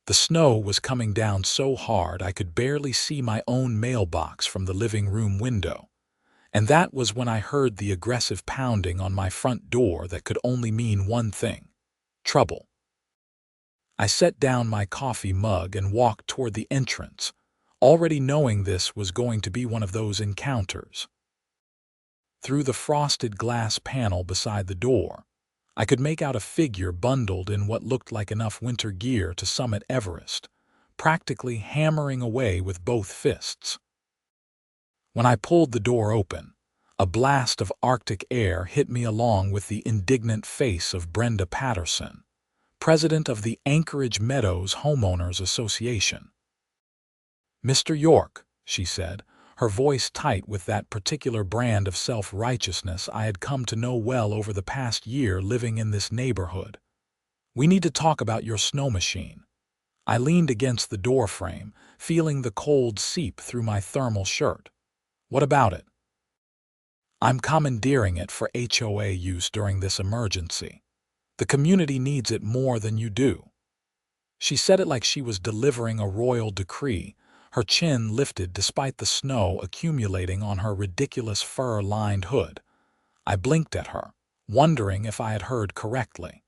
The snow was coming down so hard I could barely see my own mailbox from the living room window. And that was when I heard the aggressive pounding on my front door that could only mean one thing: trouble. I set down my coffee mug and walked toward the entrance, already knowing this was going to be one of those encounters. Through the frosted glass panel beside the door, I could make out a figure bundled in what looked like enough winter gear to summit Everest, practically hammering away with both fists. When I pulled the door open, a blast of Arctic air hit me along with the indignant face of Brenda Patterson, president of the Anchorage Meadows Homeowners Association. "Mr. York," she said, her voice tight with that particular brand of self-righteousness I had come to know well over the past year living in this neighborhood. "We need to talk about your snow machine." I leaned against the doorframe, feeling the cold seep through my thermal shirt. "What about it?" "I'm commandeering it for HOA use during this emergency. The community needs it more than you do." She said it like she was delivering a royal decree, her chin lifted despite the snow accumulating on her ridiculous fur-lined hood. I blinked at her, wondering if I had heard correctly.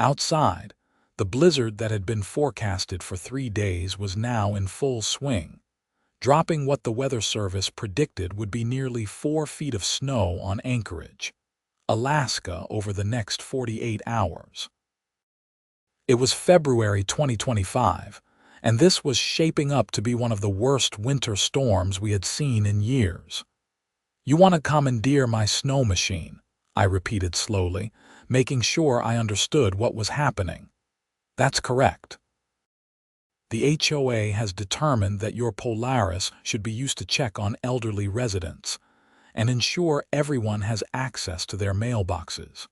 Outside, the blizzard that had been forecasted for 3 days was now in full swing, dropping what the Weather Service predicted would be nearly 4 feet of snow on Anchorage, Alaska over the next 48 hours. It was February 2025, and this was shaping up to be one of the worst winter storms we had seen in years. "You want to commandeer my snow machine," I repeated slowly, making sure I understood what was happening. "That's correct. The HOA has determined that your Polaris should be used to check on elderly residents and ensure everyone has access to their mailboxes.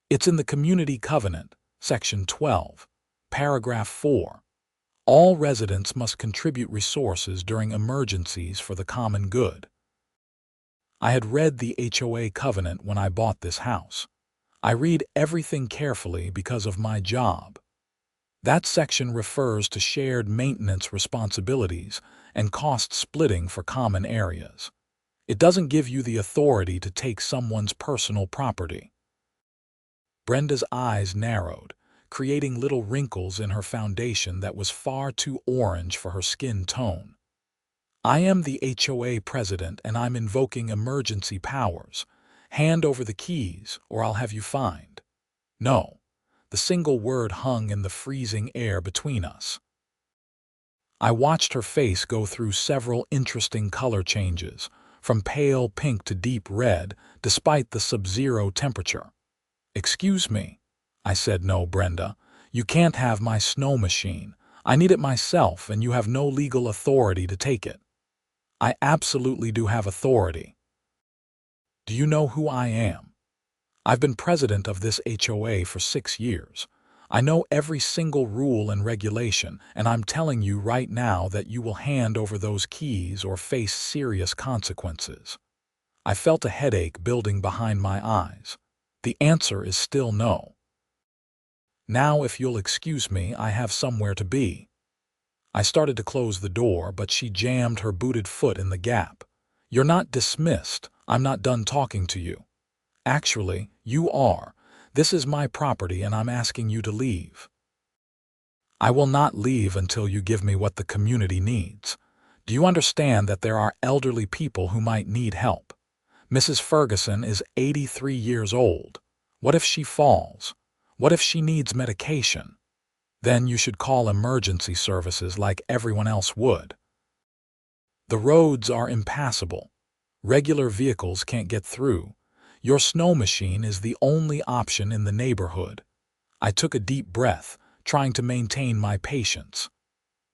It's in the Community Covenant, Section 12, Paragraph 4. All residents must contribute resources during emergencies for the common good." I had read the HOA covenant when I bought this house. I read everything carefully because of my job. That section refers to shared maintenance responsibilities and cost splitting for common areas. It doesn't give you the authority to take someone's personal property. Brenda's eyes narrowed, creating little wrinkles in her foundation that was far too orange for her skin tone. "I am the HOA president and I'm invoking emergency powers. Hand over the keys or I'll have you fined." "No." The single word hung in the freezing air between us. I watched her face go through several interesting color changes, from pale pink to deep red, despite the sub-zero temperature. "Excuse me." I said. "No, Brenda. You can't have my snow machine. I need it myself and you have no legal authority to take it." "I absolutely do have authority." "Do you know who I am?" "I've been president of this HOA for 6 years. I know every single rule and regulation, and I'm telling you right now that you will hand over those keys or face serious consequences." I felt a headache building behind my eyes. The answer is still no. "Now, if you'll excuse me, I have somewhere to be." I started to close the door, but she jammed her booted foot in the gap. "You're not dismissed. I'm not done talking to you." "Actually, you are. This is my property and I'm asking you to leave." "I will not leave until you give me what the community needs. Do you understand that there are elderly people who might need help? Mrs. Ferguson is 83 years old. What if she falls? What if she needs medication? Then you should call emergency services like everyone else would. The roads are impassable. Regular vehicles can't get through. Your snow machine is the only option in the neighborhood." I took a deep breath, trying to maintain my patience.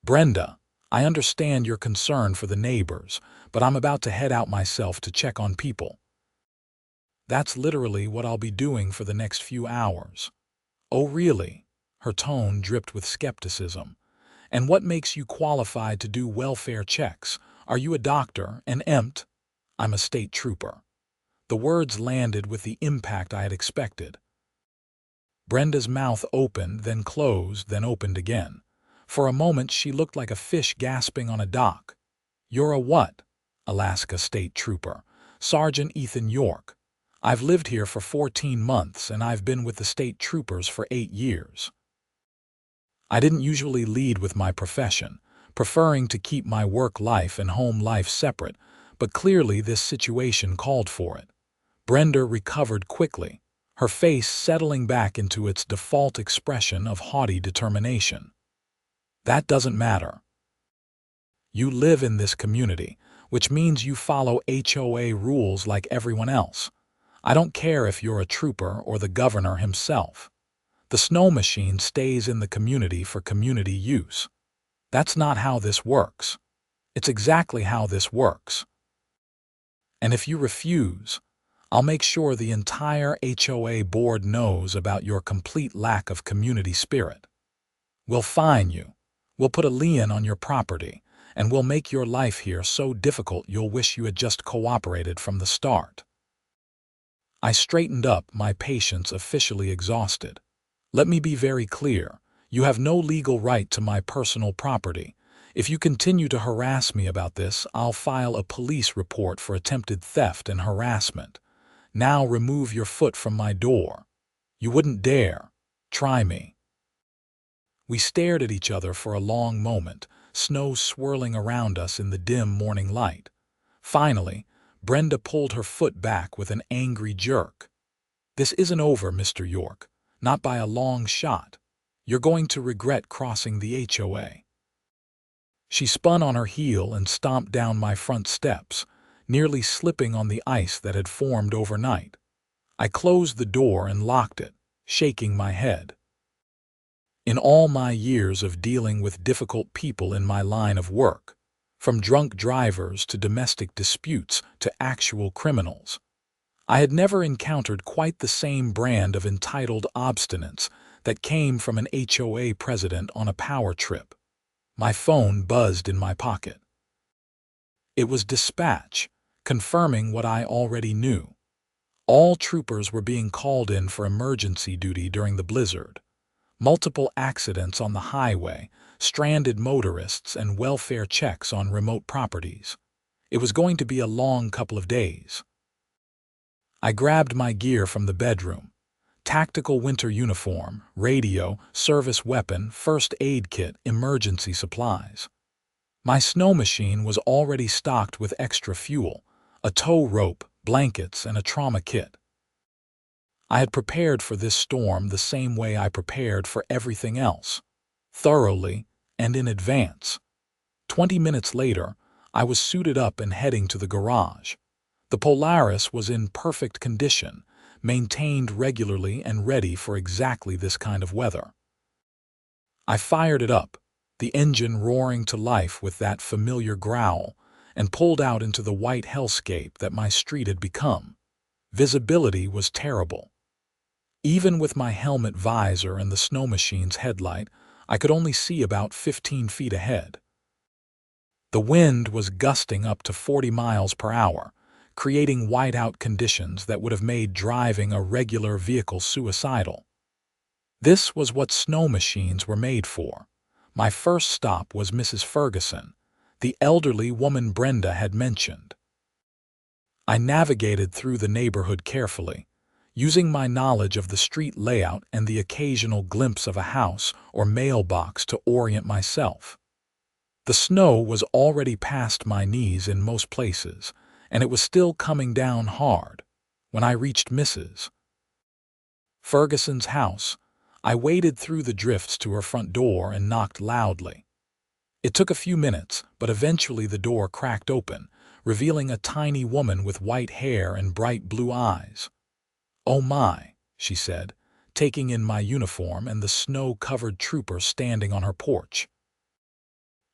"Brenda, I understand your concern for the neighbors, but I'm about to head out myself to check on people." "That's literally what I'll be doing for the next few hours." "Oh, really?" Her tone dripped with skepticism. "And what makes you qualified to do welfare checks? Are you a doctor, an EMT?" "I'm a state trooper." The words landed with the impact I had expected. Brenda's mouth opened, then closed, then opened again. For a moment she looked like a fish gasping on a dock. "You're a what?" "Alaska State Trooper. Sergeant Ethan York. I've lived here for 14 months, and I've been with the state troopers for 8 years. I didn't usually lead with my profession, preferring to keep my work life and home life separate, but clearly this situation called for it. Brenda recovered quickly, her face settling back into its default expression of haughty determination. "That doesn't matter. You live in this community, which means you follow HOA rules like everyone else. I don't care if you're a trooper or the governor himself. The Snowmachine stays in the community for community use. That's not how this works. It's exactly how this works. And if you refuse, I'll make sure the entire HOA board knows about your complete lack of community spirit. We'll fine you. We'll put a lien on your property, and we'll make your life here so difficult you'll wish you had just cooperated from the start." I straightened up, my patience officially exhausted. "Let me be very clear. You have no legal right to my personal property. If you continue to harass me about this, I'll file a police report for attempted theft and harassment. Now remove your foot from my door. You wouldn't dare. Try me." We stared at each other for a long moment, snow swirling around us in the dim morning light. Finally, Brenda pulled her foot back with an angry jerk. "This isn't over, Mr. York. Not by a long shot. You're going to regret crossing the HOA." She spun on her heel and stomped down my front steps, nearly slipping on the ice that had formed overnight. I closed the door and locked it, shaking my head. In all my years of dealing with difficult people in my line of work, from drunk drivers to domestic disputes to actual criminals, I had never encountered quite the same brand of entitled obstinance that came from an HOA president on a power trip. My phone buzzed in my pocket. It was dispatch, confirming what I already knew. All troopers were being called in for emergency duty during the blizzard. Multiple accidents on the highway, stranded motorists, and welfare checks on remote properties. It was going to be a long couple of days. I grabbed my gear from the bedroom. Tactical winter uniform, radio, service weapon, first aid kit, emergency supplies. My Snowmachine was already stocked with extra fuel, a tow rope, blankets, and a trauma kit. I had prepared for this storm the same way I prepared for everything else, thoroughly and in advance. 20 minutes later, I was suited up and heading to the garage. The Polaris was in perfect condition, maintained regularly and ready for exactly this kind of weather. I fired it up, the engine roaring to life with that familiar growl, and pulled out into the white hellscape that my street had become. Visibility was terrible. Even with my helmet visor and the Snowmachine's headlight, I could only see about 15 feet ahead. The wind was gusting up to 40 miles per hour, creating whiteout conditions that would have made driving a regular vehicle suicidal. This was what Snowmachines were made for. My first stop was Mrs. Ferguson, the elderly woman Brenda had mentioned. I navigated through the neighborhood carefully, using my knowledge of the street layout and the occasional glimpse of a house or mailbox to orient myself. The snow was already past my knees in most places, and it was still coming down hard. When I reached Mrs. Ferguson's house, I waded through the drifts to her front door and knocked loudly. It took a few minutes, but eventually the door cracked open, revealing a tiny woman with white hair and bright blue eyes. "Oh my," she said, taking in my uniform and the snow-covered trooper standing on her porch.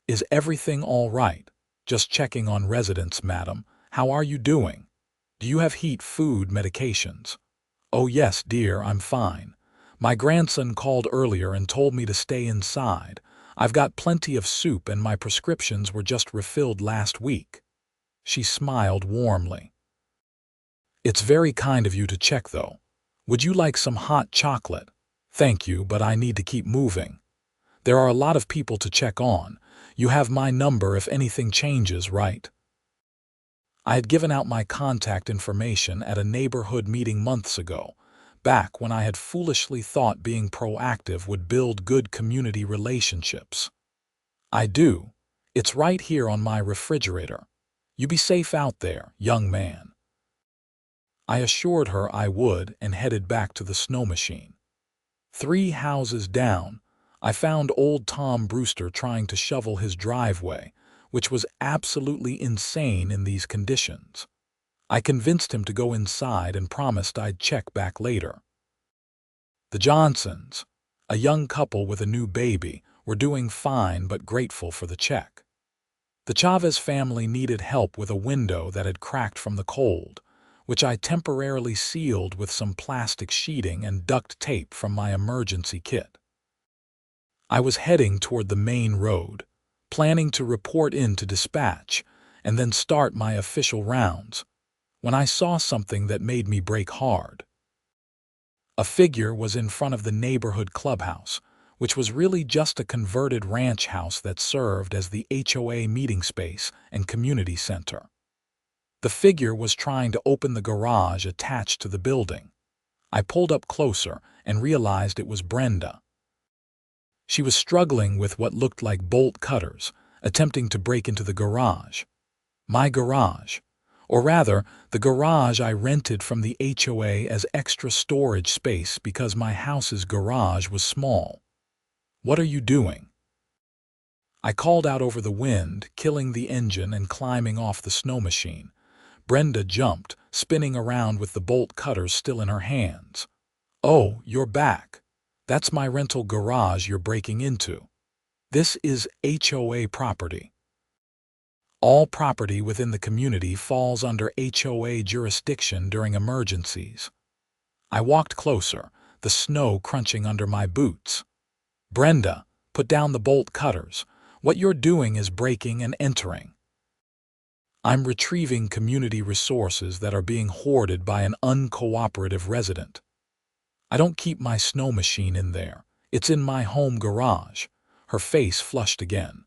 "Is everything all right? Just checking on residents, madam. How are you doing? Do you have heat, food, medications?" "Oh yes, dear, I'm fine. My grandson called earlier and told me to stay inside. I've got plenty of soup and my prescriptions were just refilled last week." She smiled warmly. "It's very kind of you to check, though. Would you like some hot chocolate? Thank you, but I need to keep moving. There are a lot of people to check on. You have my number if anything changes, right? I had given out my contact information at a neighborhood meeting months ago, back when I had foolishly thought being proactive would build good community relationships. I do. It's right here on my refrigerator. You be safe out there, young man. I assured her I would and headed back to the Snowmachine. 3 houses down, I found old Tom Brewster trying to shovel his driveway, which was absolutely insane in these conditions. I convinced him to go inside and promised I'd check back later. The Johnsons, a young couple with a new baby, were doing fine but grateful for the check. The Chavez family needed help with a window that had cracked from the cold, which I temporarily sealed with some plastic sheeting and duct tape from my emergency kit. I was heading toward the main road, planning to report in to dispatch and then start my official rounds, when I saw something that made me brake hard. A figure was in front of the neighborhood clubhouse, which was really just a converted ranch house that served as the HOA meeting space and community center. The figure was trying to open the garage attached to the building. I pulled up closer and realized it was Brenda. She was struggling with what looked like bolt cutters, attempting to break into the garage. My garage. Or rather, the garage I rented from the HOA as extra storage space because my house's garage was small. "What are you doing?" I called out over the wind, killing the engine and climbing off the Snowmachine. Brenda jumped, spinning around with the bolt cutters still in her hands. "Oh, you're back. That's my rental garage you're breaking into. This is HOA property. All property within the community falls under HOA jurisdiction during emergencies." I walked closer, the snow crunching under my boots. "Brenda, put down the bolt cutters. What you're doing is breaking and entering. I'm retrieving community resources that are being hoarded by an uncooperative resident. I don't keep my Snowmachine in there. It's in my home garage." Her face flushed again.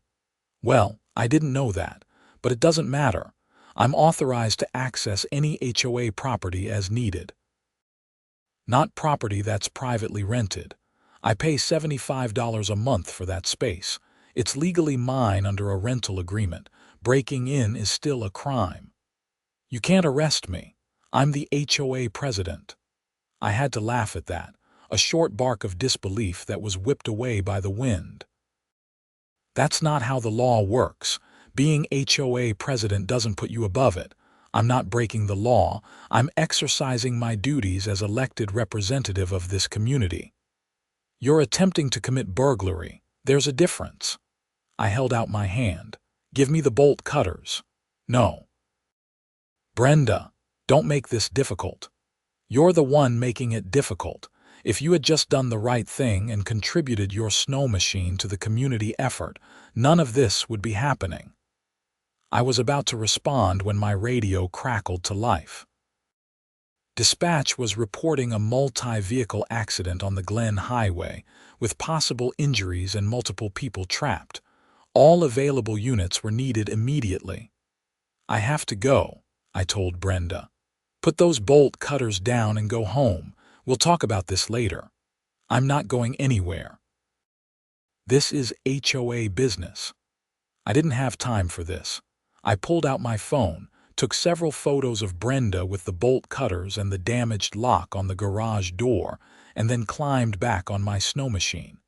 "Well, I didn't know that, but it doesn't matter. I'm authorized to access any HOA property as needed. Not property that's privately rented. I pay $75 a month for that space. It's legally mine under a rental agreement. Breaking in is still a crime. You can't arrest me. I'm the HOA president." I had to laugh at that, a short bark of disbelief that was whipped away by the wind. "That's not how the law works. Being HOA president doesn't put you above it. I'm not breaking the law. I'm exercising my duties as elected representative of this community. You're attempting to commit burglary. There's a difference." I held out my hand. "Give me the bolt cutters." "No." "Brenda, don't make this difficult. You're the one making it difficult. If you had just done the right thing and contributed your Snowmachine to the community effort, none of this would be happening." I was about to respond when my radio crackled to life. Dispatch was reporting a multi-vehicle accident on the Glen Highway, with possible injuries and multiple people trapped. All available units were needed immediately. "I have to go," I told Brenda. "Put those bolt cutters down and go home. We'll talk about this later." "I'm not going anywhere. This is HOA business." I didn't have time for this. I pulled out my phone, took several photos of Brenda with the bolt cutters and the damaged lock on the garage door, and then climbed back on my Snowmachine.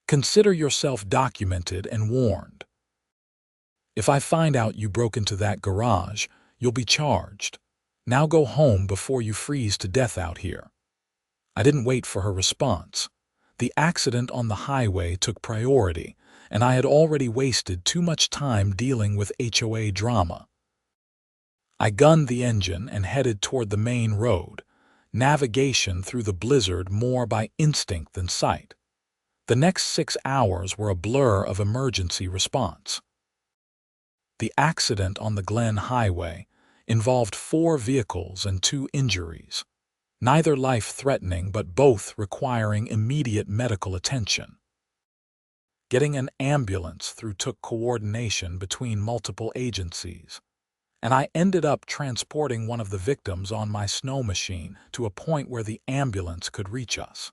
"Consider yourself documented and warned. If I find out you broke into that garage, you'll be charged. Now go home before you freeze to death out here." I didn't wait for her response. The accident on the highway took priority, and I had already wasted too much time dealing with HOA drama. I gunned the engine and headed toward the main road, navigation through the blizzard more by instinct than sight. The next 6 hours were a blur of emergency response. The accident on the Glen Highway involved 4 vehicles and 2 injuries. neither life-threatening but both requiring immediate medical attention. Getting an ambulance through took coordination between multiple agencies, and I ended up transporting one of the victims on my Snowmachine to a point where the ambulance could reach us.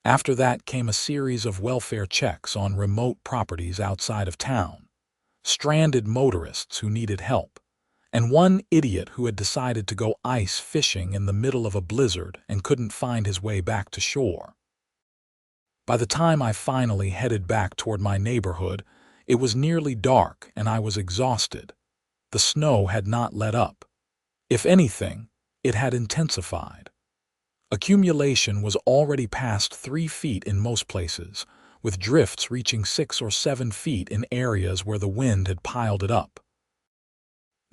After that came a series of welfare checks on remote properties outside of town, stranded motorists who needed help, and one idiot who had decided to go ice fishing in the middle of a blizzard and couldn't find his way back to shore. By the time I finally headed back toward my neighborhood, it was nearly dark and I was exhausted. The snow had not let up. If anything, it had intensified. Accumulation was already past 3 feet in most places, with drifts reaching 6 or 7 feet in areas where the wind had piled it up.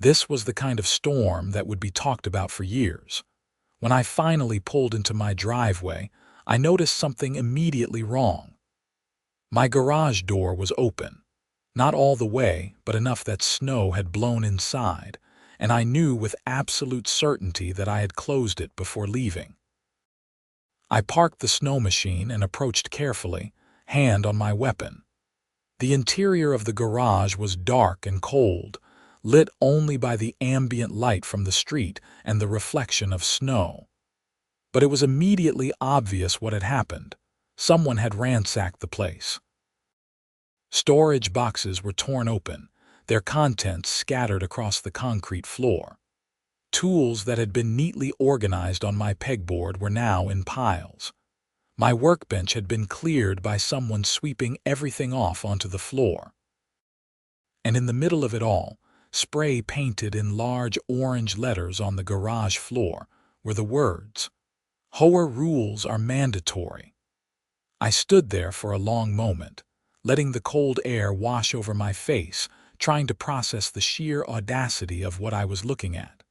This was the kind of storm that would be talked about for years. When I finally pulled into my driveway, I noticed something immediately wrong. My garage door was open. Not all the way, but enough that snow had blown inside, and I knew with absolute certainty that I had closed it before leaving. I parked the Snowmachine and approached carefully, hand on my weapon. The interior of the garage was dark and cold, lit only by the ambient light from the street and the reflection of snow. But it was immediately obvious what had happened. Someone had ransacked the place. Storage boxes were torn open, their contents scattered across the concrete floor. Tools that had been neatly organized on my pegboard were now in piles. My workbench had been cleared by someone sweeping everything off onto the floor. And in the middle of it all, spray painted in large orange letters on the garage floor, were the words, "HOA rules are mandatory." I stood there for a long moment, letting the cold air wash over my face, trying to process the sheer audacity of what I was looking at.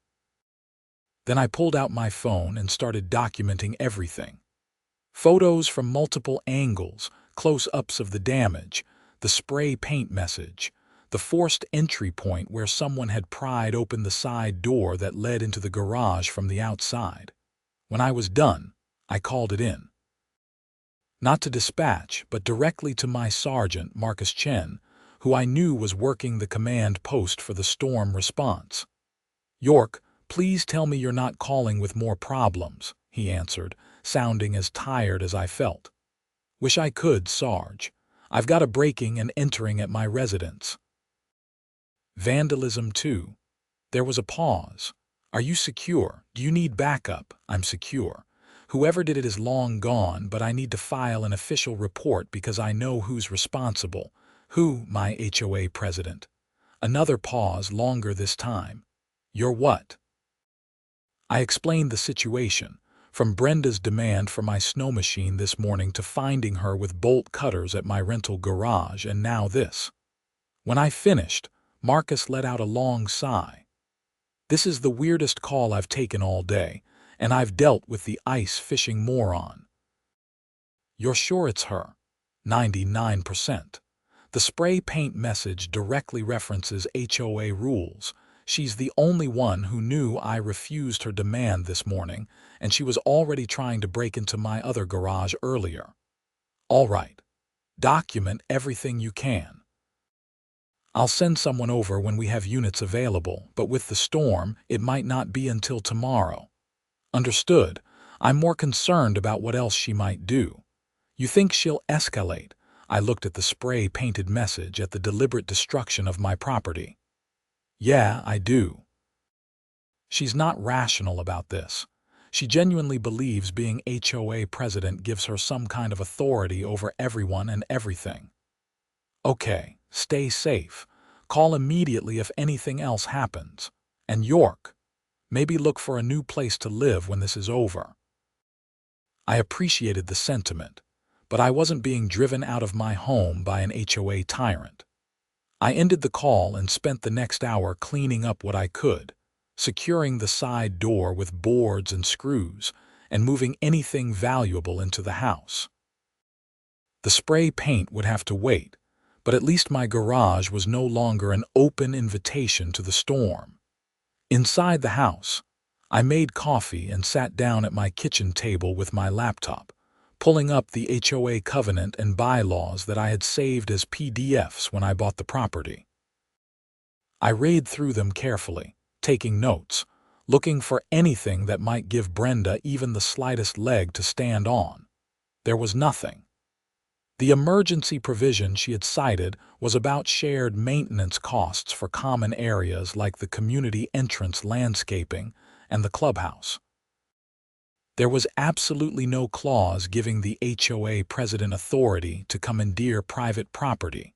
Then I pulled out my phone and started documenting everything. Photos from multiple angles, close-ups of the damage, the spray paint message, the forced entry point where someone had pried open the side door that led into the garage from the outside. When I was done, I called it in. Not to dispatch, but directly to my sergeant, Marcus Chen, who I knew was working the command post for the storm response. "York, please tell me you're not calling with more problems," he answered, sounding as tired as I felt. "Wish I could, Sarge. I've got a breaking and entering at my residence." "Vandalism too." There was a pause. "Are you secure? Do you need backup?" "I'm secure. Whoever did it is long gone, but I need to file an official report because I know who's responsible." "Who?" "My HOA president." Another pause, longer this time. "You're what?" I explained the situation, from Brenda's demand for my Snowmachine this morning to finding her with bolt cutters at my rental garage, and now this. When I finished, Marcus let out a long sigh. "This is the weirdest call I've taken all day, and I've dealt with the ice fishing moron." "You're sure it's her?" 99%. The spray paint message directly references HOA rules. She's the only one who knew I refused her demand this morning, and she was already trying to break into my other garage earlier. "All right. Document everything you can. I'll send someone over when we have units available, but with the storm, it might not be until tomorrow." "Understood. I'm more concerned about what else she might do." "You think she'll escalate?" I looked at the spray-painted message at the deliberate destruction of my property. "Yeah, I do. She's not rational about this. She genuinely believes being HOA president gives her some kind of authority over everyone and everything." "Okay, stay safe. Call immediately if anything else happens. And York, maybe look for a new place to live when this is over." I appreciated the sentiment, but I wasn't being driven out of my home by an HOA tyrant. I ended the call and spent the next hour cleaning up what I could, securing the side door with boards and screws, and moving anything valuable into the house. The spray paint would have to wait, but at least my garage was no longer an open invitation to the storm. Inside the house, I made coffee and sat down at my kitchen table with my laptop, pulling up the HOA covenant and bylaws that I had saved as PDFs when I bought the property. I read through them carefully, taking notes, looking for anything that might give Brenda even the slightest leg to stand on. There was nothing. The emergency provision she had cited was about shared maintenance costs for common areas like the community entrance landscaping and the clubhouse. There was absolutely no clause giving the HOA president authority to commandeer private property,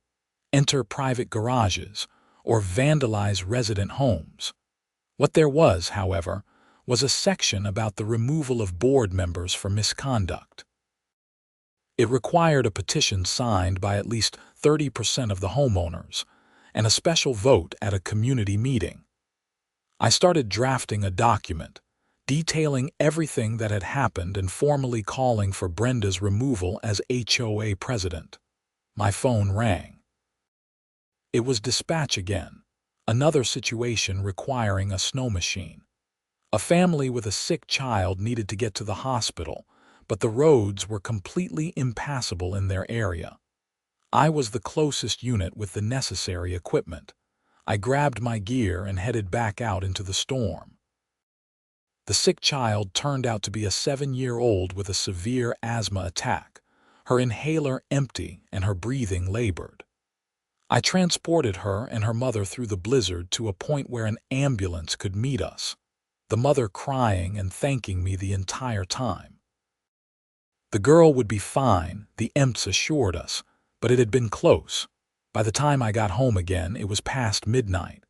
enter private garages, or vandalize resident homes. What there was, however, was a section about the removal of board members for misconduct. It required a petition signed by at least 30% of the homeowners and a special vote at a community meeting. I started drafting a document, detailing everything that had happened and formally calling for Brenda's removal as HOA president. My phone rang. It was dispatch again, another situation requiring a snow machine. A family with a sick child needed to get to the hospital, but the roads were completely impassable in their area. I was the closest unit with the necessary equipment. I grabbed my gear and headed back out into the storm. The sick child turned out to be a 7-year-old with a severe asthma attack, her inhaler empty and her breathing labored. I transported her and her mother through the blizzard to a point where an ambulance could meet us, the mother crying and thanking me the entire time. The girl would be fine, the EMTs assured us, but it had been close. By the time I got home again, it was past midnight.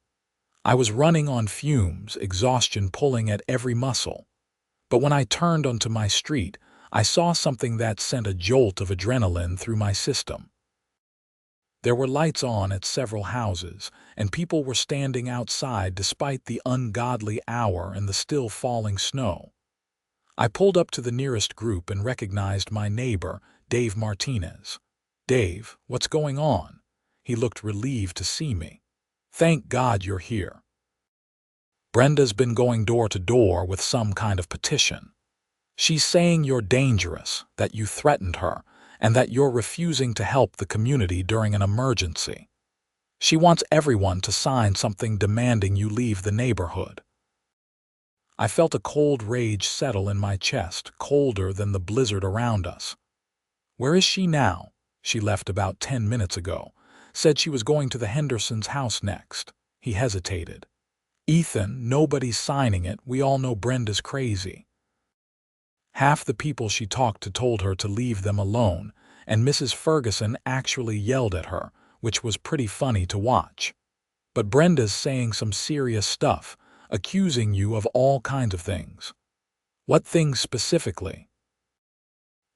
I was running on fumes, exhaustion pulling at every muscle. But when I turned onto my street, I saw something that sent a jolt of adrenaline through my system. There were lights on at several houses, and people were standing outside despite the ungodly hour and the still falling snow. I pulled up to the nearest group and recognized my neighbor, Dave Martinez. "Dave, what's going on?" He looked relieved to see me. "Thank God you're here. Brenda's been going door to door with some kind of petition. She's saying you're dangerous, that you threatened her, and that you're refusing to help the community during an emergency. She wants everyone to sign something demanding you leave the neighborhood." I felt a cold rage settle in my chest, colder than the blizzard around us. "Where is she now?" "She left about 10 minutes ago. Said she was going to the Hendersons' house next." He hesitated. "Ethan, nobody's signing it. We all know Brenda's crazy." Half the people she talked to told her to leave them alone, and Mrs. Ferguson actually yelled at her, which was pretty funny to watch. "But Brenda's saying some serious stuff, accusing you of all kinds of things." "What things specifically?"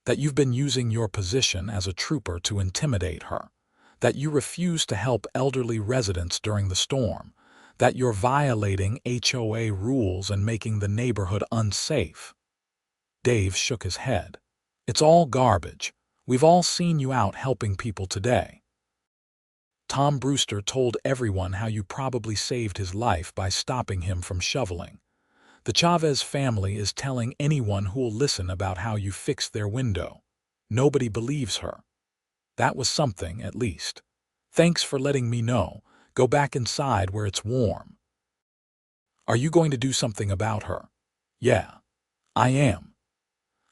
"That you've been using your position as a trooper to intimidate her, that you refuse to help elderly residents during the storm, that you're violating HOA rules and making the neighborhood unsafe." Dave shook his head. "It's all garbage. We've all seen you out helping people today. Tom Brewster told everyone how you probably saved his life by stopping him from shoveling. The Chavez family is telling anyone who'll listen about how you fixed their window. Nobody believes her. That was something, at least. Thanks for letting me know. Go back inside where it's warm." "Are you going to do something about her?" "Yeah, I am."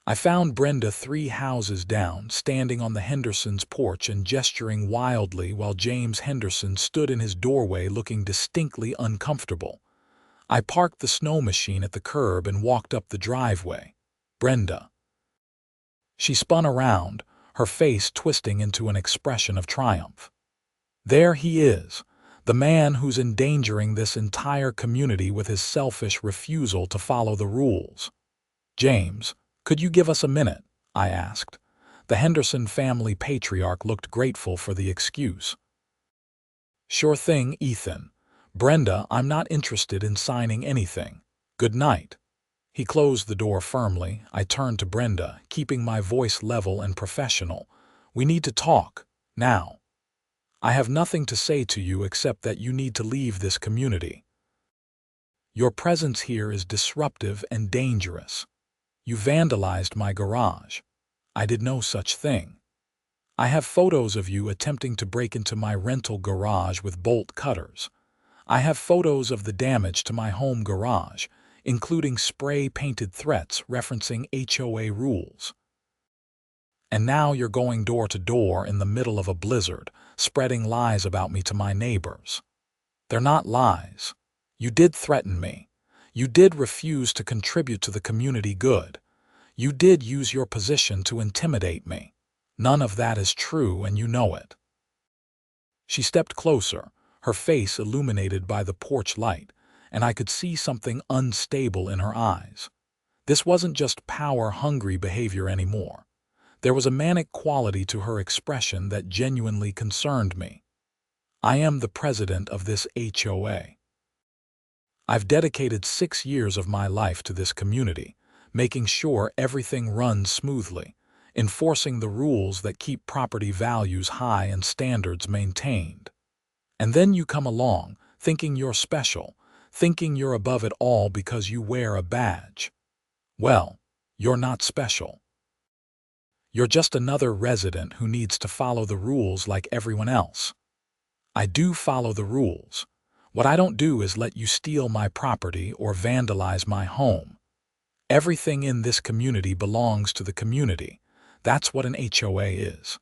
I found Brenda 3 houses down, standing on the Hendersons' porch and gesturing wildly while James Henderson stood in his doorway looking distinctly uncomfortable. I parked the snow machine at the curb and walked up the driveway. "Brenda." She spun around, her face twisting into an expression of triumph. "There he is, the man who's endangering this entire community with his selfish refusal to follow the rules." "James, could you give us a minute?" I asked. The Henderson family patriarch looked grateful for the excuse. "Sure thing, Ethan. Brenda, I'm not interested in signing anything. Good night." He closed the door firmly. I turned to Brenda, keeping my voice level and professional. "We need to talk, now. I have nothing to say to you except that you need to leave this community." Your presence here is disruptive and dangerous. You vandalized my garage. I did no such thing. I have photos of you attempting to break into my rental garage with bolt cutters. I have photos of the damage to my home garage, including spray-painted threats referencing HOA rules. And now you're going door to door in the middle of a blizzard, spreading lies about me to my neighbors. They're not lies. You did threaten me. You did refuse to contribute to the community good. You did use your position to intimidate me. None of that is true, and you know it. She stepped closer, her face illuminated by the porch light, and I could see something unstable in her eyes. This wasn't just power-hungry behavior anymore. There was a manic quality to her expression that genuinely concerned me. I am the president of this HOA. I've dedicated 6 years of my life to this community, making sure everything runs smoothly, enforcing the rules that keep property values high and standards maintained. And then you come along, thinking you're special, thinking you're above it all because you wear a badge. Well, you're not special. You're just another resident who needs to follow the rules like everyone else. I do follow the rules. What I don't do is let you steal my property or vandalize my home. Everything in this community belongs to the community. That's what an HOA is.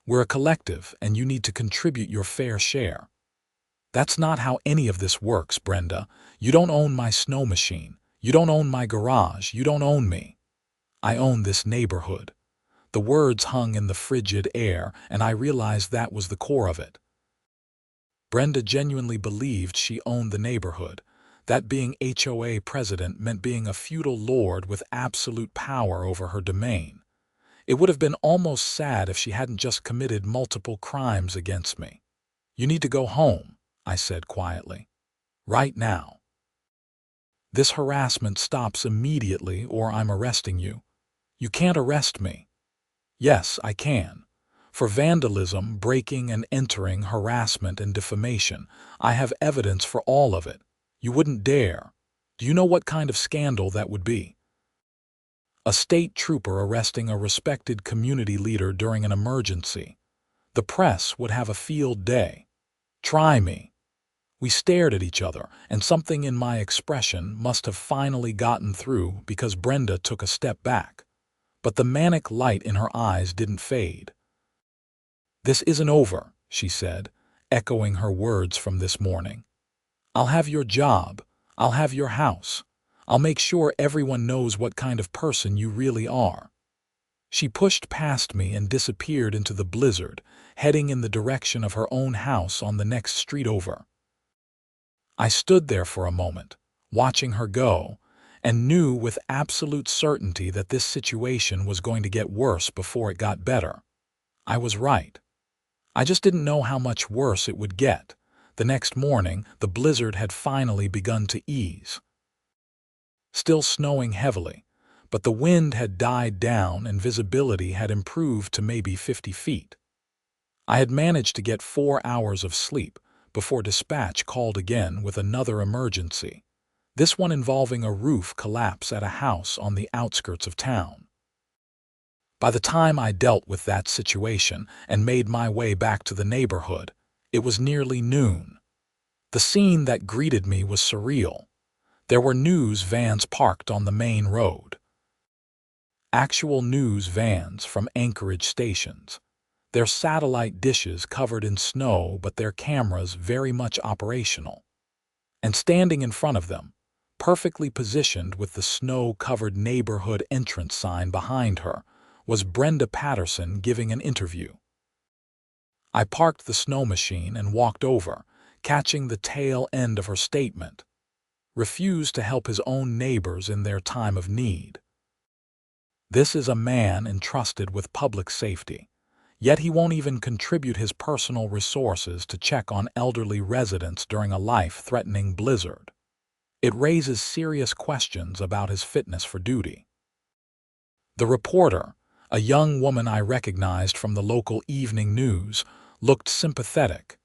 We're a collective, and you need to contribute your fair share. That's not how any of this works, Brenda. You don't own my snow machine. You don't own my garage. You don't own me. I own this neighborhood. The words hung in the frigid air, and I realized that was the core of it. Brenda genuinely believed she owned the neighborhood, that being HOA president meant being a feudal lord with absolute power over her domain. It would have been almost sad if she hadn't just committed multiple crimes against me. You need to go home, I said quietly. Right now. This harassment stops immediately or I'm arresting you. You can't arrest me. Yes, I can. For vandalism, breaking and entering, harassment, and defamation, I have evidence for all of it. You wouldn't dare. Do you know what kind of scandal that would be? A state trooper arresting a respected community leader during an emergency. The press would have a field day. Try me. We stared at each other, and something in my expression must have finally gotten through because Brenda took a step back. But the manic light in her eyes didn't fade. This isn't over, she said, echoing her words from this morning. I'll have your job. I'll have your house. I'll make sure everyone knows what kind of person you really are. She pushed past me and disappeared into the blizzard, heading in the direction of her own house on the next street over. I stood there for a moment, watching her go, and knew with absolute certainty that this situation was going to get worse before it got better. I was right. I just didn't know how much worse it would get. The next morning, the blizzard had finally begun to ease. Still snowing heavily, but the wind had died down and visibility had improved to maybe 50 feet. I had managed to get 4 hours of sleep before dispatch called again with another emergency, this one involving a roof collapse at a house on the outskirts of town. By the time I dealt with that situation and made my way back to the neighborhood, it was nearly noon. The scene that greeted me was surreal. There were news vans parked on the main road. Actual news vans from Anchorage stations. Their satellite dishes covered in snow, but their cameras very much operational. And standing in front of them, perfectly positioned with the snow-covered neighborhood entrance sign behind her, was Brenda Patterson giving an interview. I parked the snow machine and walked over, catching the tail end of her statement. Refused to help his own neighbors in their time of need. This is a man entrusted with public safety, yet he won't even contribute his personal resources to check on elderly residents during a life-threatening blizzard. It raises serious questions about his fitness for duty. The reporter, a young woman I recognized from the local evening news, looked sympathetic.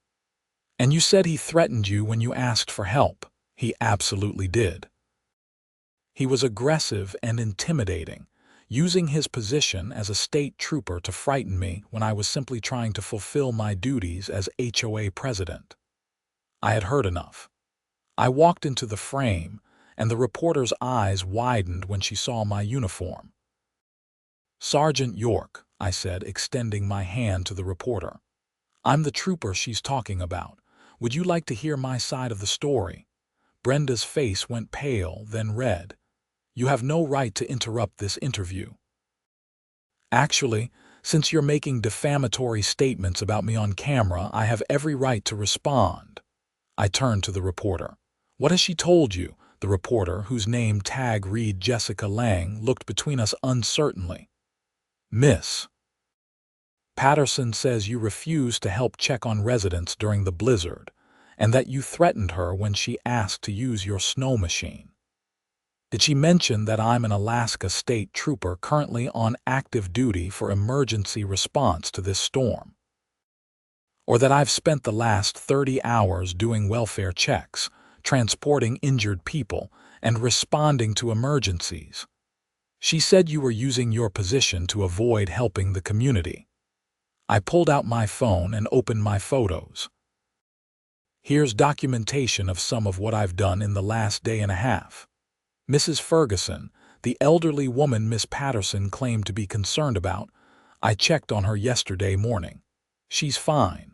And you said he threatened you when you asked for help. He absolutely did. He was aggressive and intimidating, using his position as a state trooper to frighten me when I was simply trying to fulfill my duties as HOA president. I had heard enough. I walked into the frame, and the reporter's eyes widened when she saw my uniform. "Sergeant York," I said, extending my hand to the reporter. "I'm the trooper she's talking about. Would you like to hear my side of the story?" Brenda's face went pale, then red. "You have no right to interrupt this interview." "Actually, since you're making defamatory statements about me on camera, I have every right to respond." I turned to the reporter. "What has she told you?" The reporter, whose name tag read Jessica Lang, looked between us uncertainly. "Miss Patterson says you refused to help check on residents during the blizzard, and that you threatened her when she asked to use your snow machine. Did she mention that I'm an Alaska State Trooper currently on active duty for emergency response to this storm? Or that I've spent the last 30 hours doing welfare checks, transporting injured people, and responding to emergencies? She said you were using your position to avoid helping the community." I pulled out my phone and opened my photos. "Here's documentation of some of what I've done in the last day and a half." Mrs. Ferguson, the elderly woman Miss Patterson claimed to be concerned about, I checked on her yesterday morning. She's fine.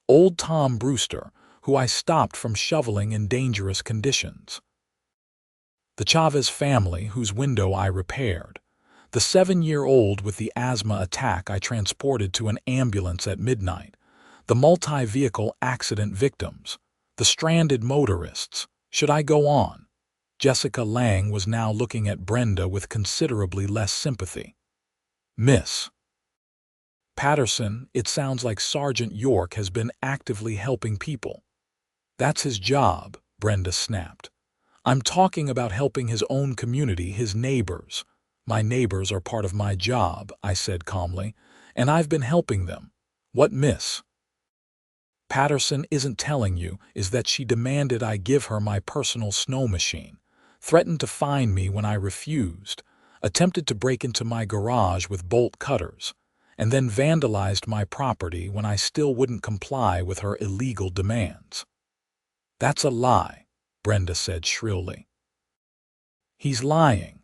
Old Tom Brewster, who I stopped from shoveling in dangerous conditions. The Chavez family, whose window I repaired. The 7-year-old with the asthma attack I transported to an ambulance at midnight. The multi-vehicle accident victims. The stranded motorists. Should I go on? Jessica Lang was now looking at Brenda with considerably less sympathy. "Miss Patterson, it sounds like Sergeant York has been actively helping people." "That's his job," Brenda snapped. "I'm talking about helping his own community, his neighbors." "My neighbors are part of my job," I said calmly, "and I've been helping them." "What Miss Patterson isn't telling you is that she demanded I give her my personal snow machine, threatened to fine me when I refused, attempted to break into my garage with bolt cutters, and then vandalized my property when I still wouldn't comply with her illegal demands." "That's a lie," Brenda said shrilly. "He's lying."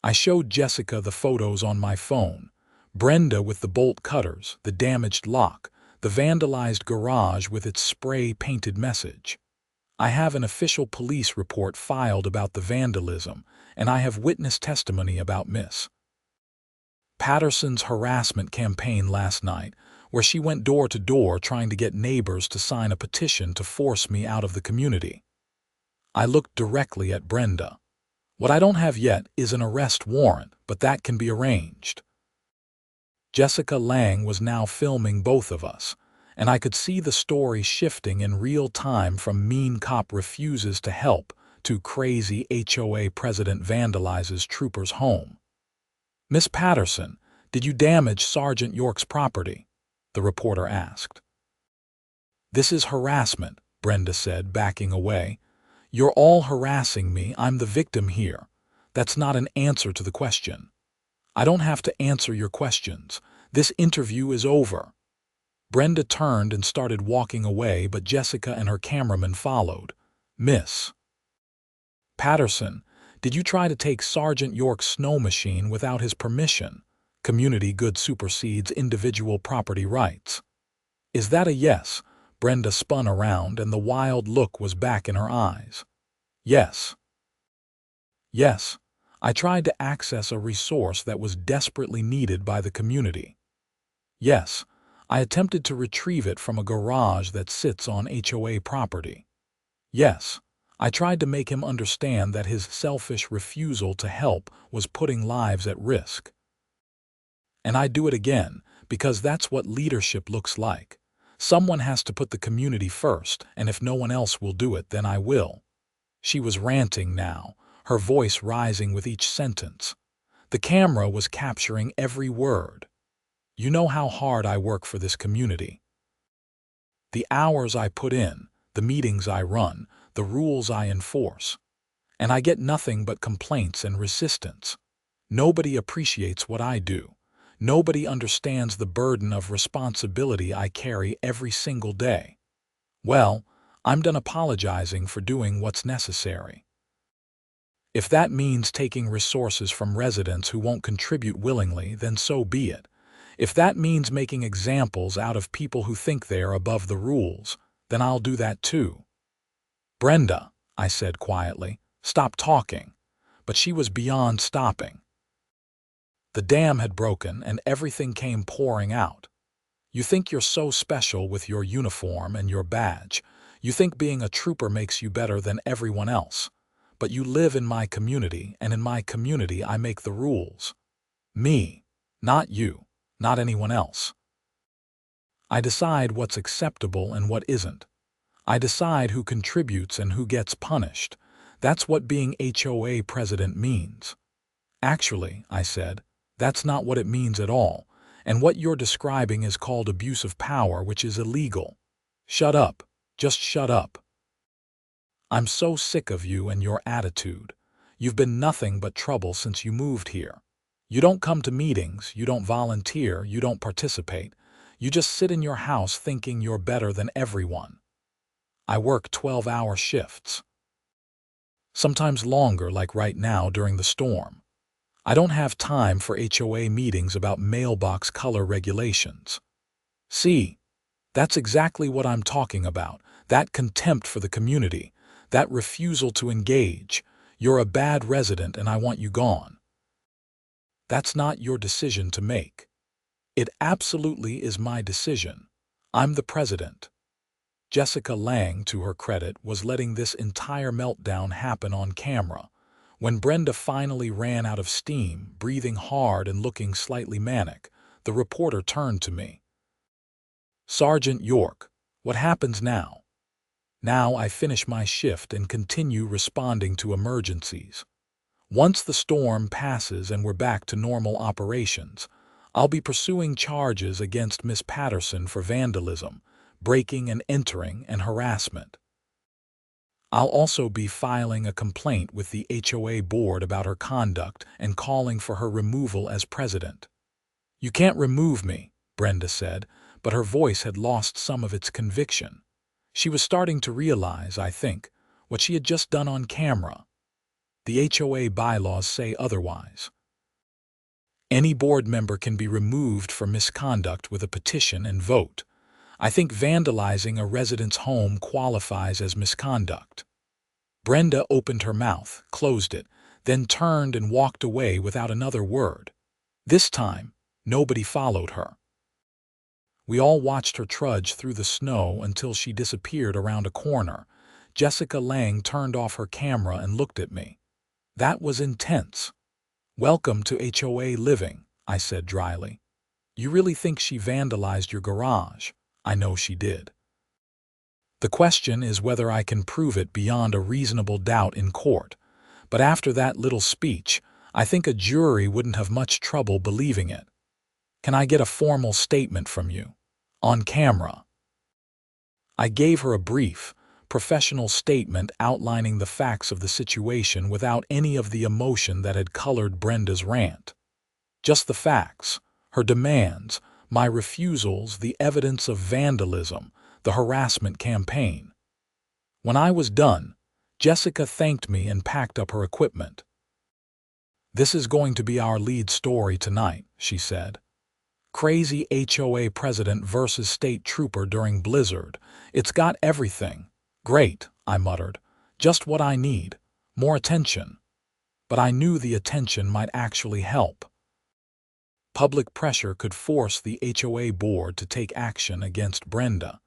I showed Jessica the photos on my phone. Brenda with the bolt cutters, the damaged lock, the vandalized garage with its spray-painted message. I have an official police report filed about the vandalism, and I have witness testimony about Miss Patterson's harassment campaign last night, where she went door to door trying to get neighbors to sign a petition to force me out of the community. I looked directly at Brenda. "What I don't have yet is an arrest warrant, but that can be arranged." Jessica Lang was now filming both of us, and I could see the story shifting in real time from mean cop refuses to help to crazy HOA president vandalizes trooper's home. "Miss Patterson, did you damage Sergeant York's property?" the reporter asked. "This is harassment," Brenda said, backing away. "You're all harassing me. I'm the victim here. That's not an answer to the question." "I don't have to answer your questions. This interview is over." Brenda turned and started walking away, but Jessica and her cameraman followed. "Miss Patterson, did you try to take Sergeant York's snow machine without his permission? Community good supersedes individual property rights." "Is that a yes?" Brenda spun around, and the wild look was back in her eyes. "Yes. Yes, I tried to access a resource that was desperately needed by the community. Yes, I attempted to retrieve it from a garage that sits on HOA property. Yes, I tried to make him understand that his selfish refusal to help was putting lives at risk. And I do it again, because that's what leadership looks like. Someone has to put the community first, and if no one else will do it, then I will." She was ranting now, her voice rising with each sentence. The camera was capturing every word. "You know how hard I work for this community. The hours I put in, the meetings I run, the rules I enforce. And I get nothing but complaints and resistance. Nobody appreciates what I do. Nobody understands the burden of responsibility I carry every single day. Well, I'm done apologizing for doing what's necessary. If that means taking resources from residents who won't contribute willingly, then so be it. If that means making examples out of people who think they are above the rules, then I'll do that too. Brenda, I said quietly, stop talking. But she was beyond stopping. The dam had broken and everything came pouring out. You think you're so special with your uniform and your badge. You think being a trooper makes you better than everyone else. But you live in my community, and in my community I make the rules. Me, not you, not anyone else. I decide what's acceptable and what isn't. I decide who contributes and who gets punished. That's what being HOA president means. Actually, I said, that's not what it means at all, and what you're describing is called abuse of power, which is illegal. Shut up. Just shut up. I'm so sick of you and your attitude. You've been nothing but trouble since you moved here. You don't come to meetings, you don't volunteer, you don't participate. You just sit in your house thinking you're better than everyone. I work 12-hour shifts. Sometimes longer, like right now during the storm. I don't have time for HOA meetings about mailbox color regulations. See, that's exactly what I'm talking about, that contempt for the community, that refusal to engage. You're a bad resident and I want you gone. That's not your decision to make. It absolutely is my decision. I'm the president. Jessica Lang, to her credit, was letting this entire meltdown happen on camera. When Brenda finally ran out of steam, breathing hard and looking slightly manic, the reporter turned to me. Sergeant York, what happens now? Now I finish my shift and continue responding to emergencies. Once the storm passes and we're back to normal operations, I'll be pursuing charges against Miss Patterson for vandalism, breaking and entering, and harassment. I'll also be filing a complaint with the HOA board about her conduct and calling for her removal as president. You can't remove me, Brenda said, but her voice had lost some of its conviction. She was starting to realize, I think, what she had just done on camera. The HOA bylaws say otherwise. Any board member can be removed for misconduct with a petition and vote. I think vandalizing a resident's home qualifies as misconduct. Brenda opened her mouth, closed it, then turned and walked away without another word. This time, nobody followed her. We all watched her trudge through the snow until she disappeared around a corner. Jessica Lang turned off her camera and looked at me. That was intense. Welcome to HOA living, I said dryly. You really think she vandalized your garage? I know she did. The question is whether I can prove it beyond a reasonable doubt in court. But after that little speech, I think a jury wouldn't have much trouble believing it. Can I get a formal statement from you? On camera. I gave her a brief, professional statement outlining the facts of the situation without any of the emotion that had colored Brenda's rant. Just the facts, her demands, my refusals, the evidence of vandalism, the harassment campaign. When I was done, Jessica thanked me and packed up her equipment. This is going to be our lead story tonight, she said. Crazy HOA president versus state trooper during blizzard. It's got everything. Great, I muttered. Just what I need. More attention. But I knew the attention might actually help. Public pressure could force the HOA board to take action against Brenda,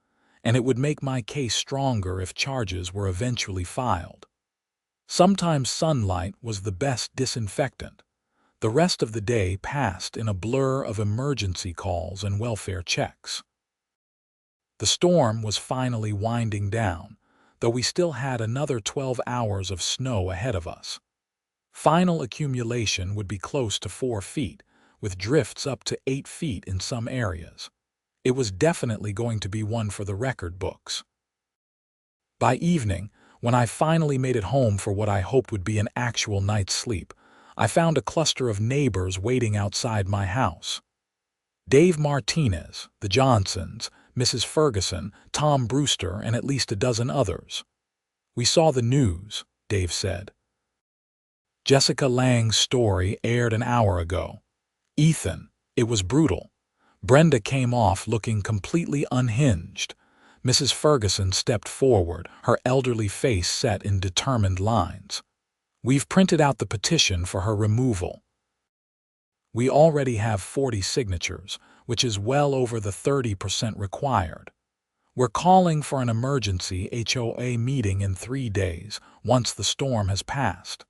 and it would make my case stronger if charges were eventually filed. Sometimes sunlight was the best disinfectant. The rest of the day passed in a blur of emergency calls and welfare checks. The storm was finally winding down, though we still had another 12 hours of snow ahead of us. Final accumulation would be close to 4 feet, with drifts up to 8 feet in some areas. It was definitely going to be one for the record books. By evening, When I finally made it home for what I hoped would be an actual night's sleep, I found a cluster of neighbors waiting outside my house. Dave Martinez, the Johnsons, Mrs. Ferguson, Tom Brewster, and at least a dozen others. "We saw the news," Dave said. "Jessica Lang's story aired an hour ago. Ethan, it was brutal." Brenda came off looking completely unhinged. Mrs. Ferguson stepped forward, her elderly face set in determined lines. "We've printed out the petition for her removal. We already have 40 signatures, which is well over the 30% required. We're calling for an emergency HOA meeting in 3 days, once the storm has passed."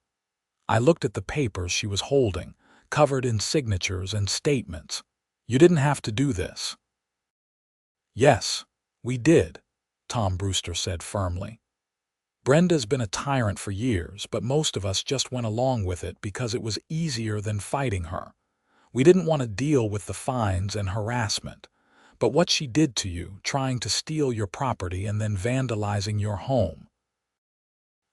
I looked at the papers she was holding, covered in signatures and statements. "You didn't have to do this." "Yes, we did," Tom Brewster said firmly. "Brenda's been a tyrant for years, but most of us just went along with it because it was easier than fighting her. We didn't want to deal with the fines and harassment. But what she did to you, trying to steal your property and then vandalizing your home,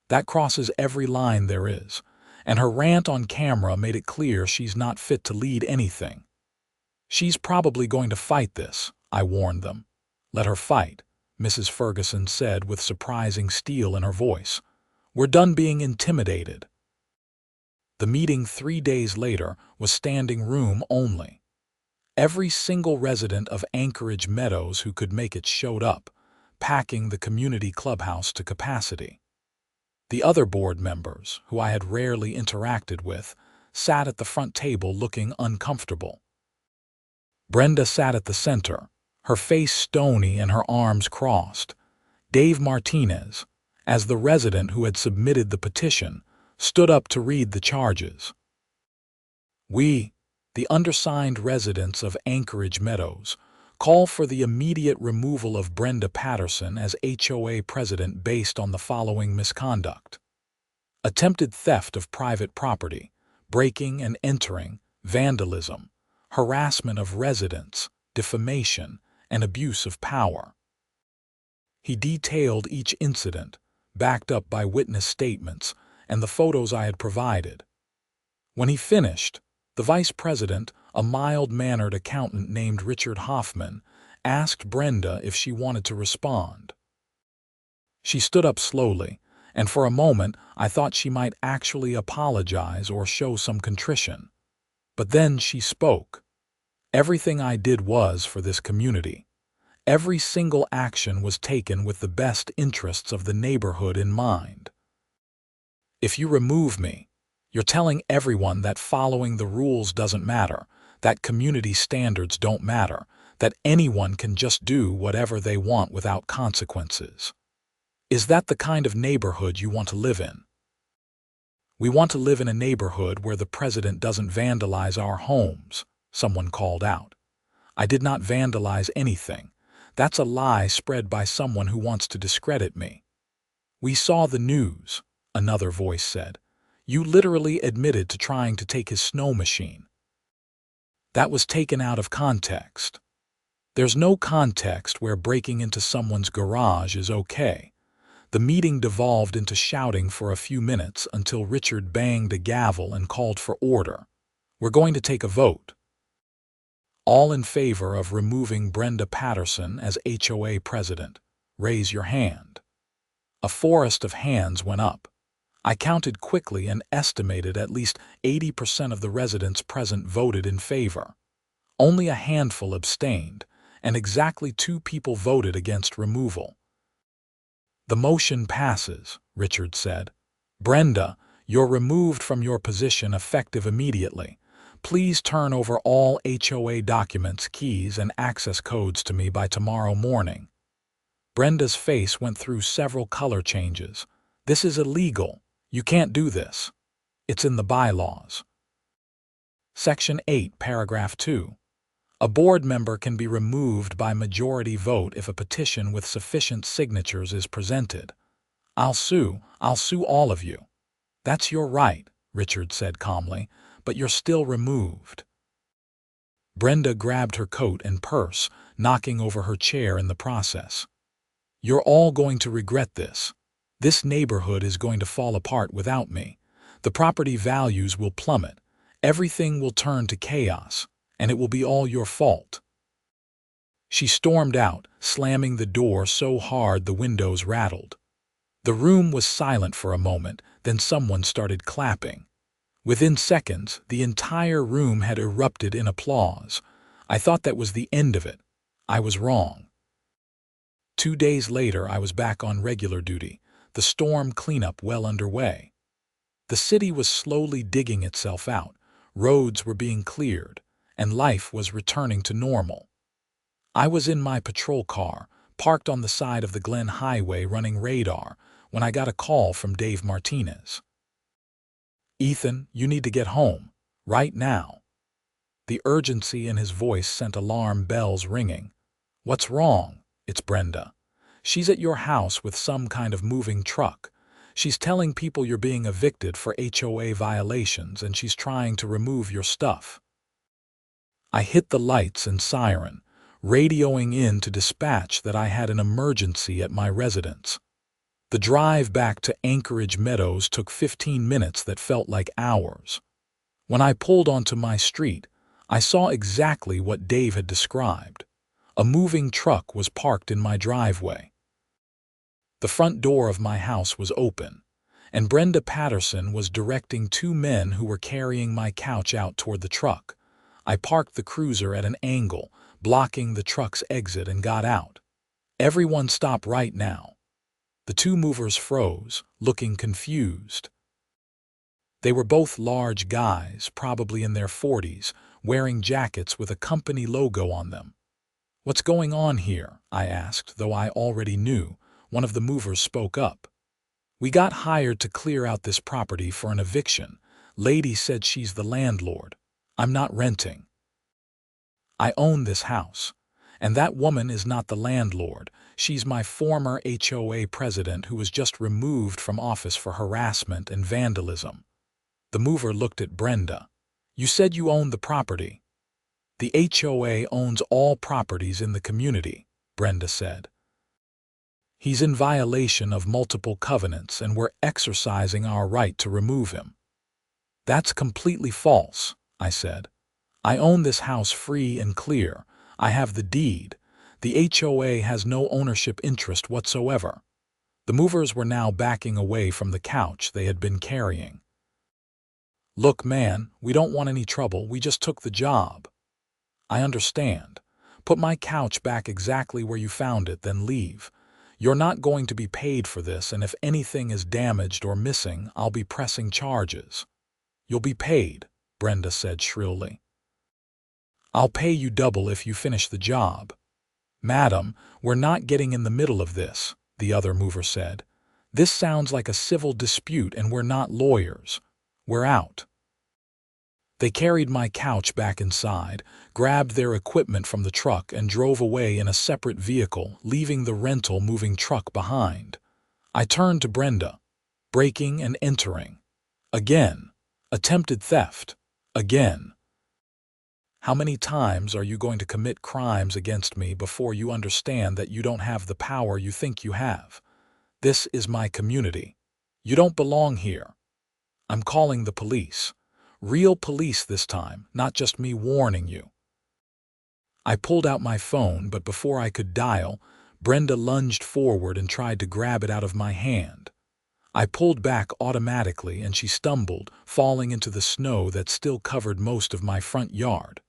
that crosses every line there is. And her rant on camera made it clear she's not fit to lead anything. She's probably going to fight this," I warned them. "Let her fight," Mrs. Ferguson said with surprising steel in her voice. "We're done being intimidated." The meeting 3 days later was standing room only. Every single resident of Anchorage Meadows who could make it showed up, packing the community clubhouse to capacity. The other board members, who I had rarely interacted with, sat at the front table looking uncomfortable. Brenda sat at the center, her face stony and her arms crossed. Dave Martinez, as the resident who had submitted the petition, stood up to read the charges. "We, the undersigned residents of Anchorage Meadows, call for the immediate removal of Brenda Patterson as HOA president based on the following misconduct: attempted theft of private property, breaking and entering, vandalism, harassment of residents, defamation, and abuse of power." He detailed each incident, backed up by witness statements and the photos I had provided. When he finished, the vice president, a mild-mannered accountant named Richard Hoffman, asked Brenda if she wanted to respond. She stood up slowly, and for a moment I thought she might actually apologize or show some contrition. But then she spoke. "Everything I did was for this community. Every single action was taken with the best interests of the neighborhood in mind. If you remove me, you're telling everyone that following the rules doesn't matter, that community standards don't matter, that anyone can just do whatever they want without consequences. Is that the kind of neighborhood you want to live in?" "We want to live in a neighborhood where the president doesn't vandalize our homes," someone called out. "I did not vandalize anything. That's a lie spread by someone who wants to discredit me." "We saw the news," another voice said. "You literally admitted to trying to take his snow machine." "That was taken out of context." "There's no context where breaking into someone's garage is okay." The meeting devolved into shouting for a few minutes until Richard banged a gavel and called for order. "We're going to take a vote. All in favor of removing Brenda Patterson as HOA president, raise your hand." A forest of hands went up. I counted quickly and estimated at least 80% of the residents present voted in favor. Only a handful abstained, and exactly 2 people voted against removal. "The motion passes," Richard said. "Brenda, you're removed from your position effective immediately. Please turn over all HOA documents, keys, and access codes to me by tomorrow morning." Brenda's face went through several color changes. "This is illegal. You can't do this. It's in the bylaws." Section 8, Paragraph 2. A board member can be removed by majority vote if a petition with sufficient signatures is presented. I'll sue all of you." "That's your right," Richard said calmly, "but you're still removed." Brenda grabbed her coat and purse, knocking over her chair in the process. "You're all going to regret this." This neighborhood is going to fall apart without me. The property values will plummet. Everything will turn to chaos, and it will be all your fault." She stormed out, slamming the door so hard the windows rattled. The room was silent for a moment, then someone started clapping. Within seconds, the entire room had erupted in applause. I thought that was the end of it. I was wrong. 2 days later, I was back on regular duty, the storm cleanup well underway. The city was slowly digging itself out, roads were being cleared, and life was returning to normal. I was in my patrol car, parked on the side of the Glen Highway running radar, when I got a call from Dave Martinez. "Ethan, you need to get home, right now." The urgency in his voice sent alarm bells ringing. "What's wrong?" "It's Brenda. She's at your house with some kind of moving truck. She's telling people you're being evicted for HOA violations, and she's trying to remove your stuff." I hit the lights and siren, radioing in to dispatch that I had an emergency at my residence. The drive back to Anchorage Meadows took 15 minutes that felt like hours. When I pulled onto my street, I saw exactly what Dave had described. A moving truck was parked in my driveway. The front door of my house was open, and Brenda Patterson was directing 2 men who were carrying my couch out toward the truck. I parked the cruiser at an angle, blocking the truck's exit, and got out. "Everyone stop right now." The 2 movers froze, looking confused. They were both large guys, probably in their 40s, wearing jackets with a company logo on them. "What's going on here?" I asked, though I already knew. One of the movers spoke up. "We got hired to clear out this property for an eviction. Lady said she's the landlord. I'm not renting. I own this house. And that woman is not the landlord. She's my former HOA president who was just removed from office for harassment and vandalism." The mover looked at Brenda. "You said you owned the property." "The HOA owns all properties in the community," Brenda said. "He's in violation of multiple covenants, and we're exercising our right to remove him." "That's completely false," I said. "I own this house free and clear. I have the deed. The HOA has no ownership interest whatsoever." The movers were now backing away from the couch they had been carrying. "Look, man, we don't want any trouble. We just took the job." "I understand. Put my couch back exactly where you found it, then leave. You're not going to be paid for this, and if anything is damaged or missing, I'll be pressing charges." "You'll be paid," Brenda said shrilly. "I'll pay you double if you finish the job." "Madam, we're not getting in the middle of this," the other mover said. "This sounds like a civil dispute, and we're not lawyers. We're out." They carried my couch back inside, grabbed their equipment from the truck, and drove away in a separate vehicle, leaving the rental moving truck behind. I turned to Brenda. "Breaking and entering. Again. Attempted theft. Again. How many times are you going to commit crimes against me before you understand that you don't have the power you think you have? This is my community. You don't belong here. I'm calling the police. Real police this time, not just me warning you." I pulled out my phone, but before I could dial, Brenda lunged forward and tried to grab it out of my hand. I pulled back automatically, and she stumbled, falling into the snow that still covered most of my front yard.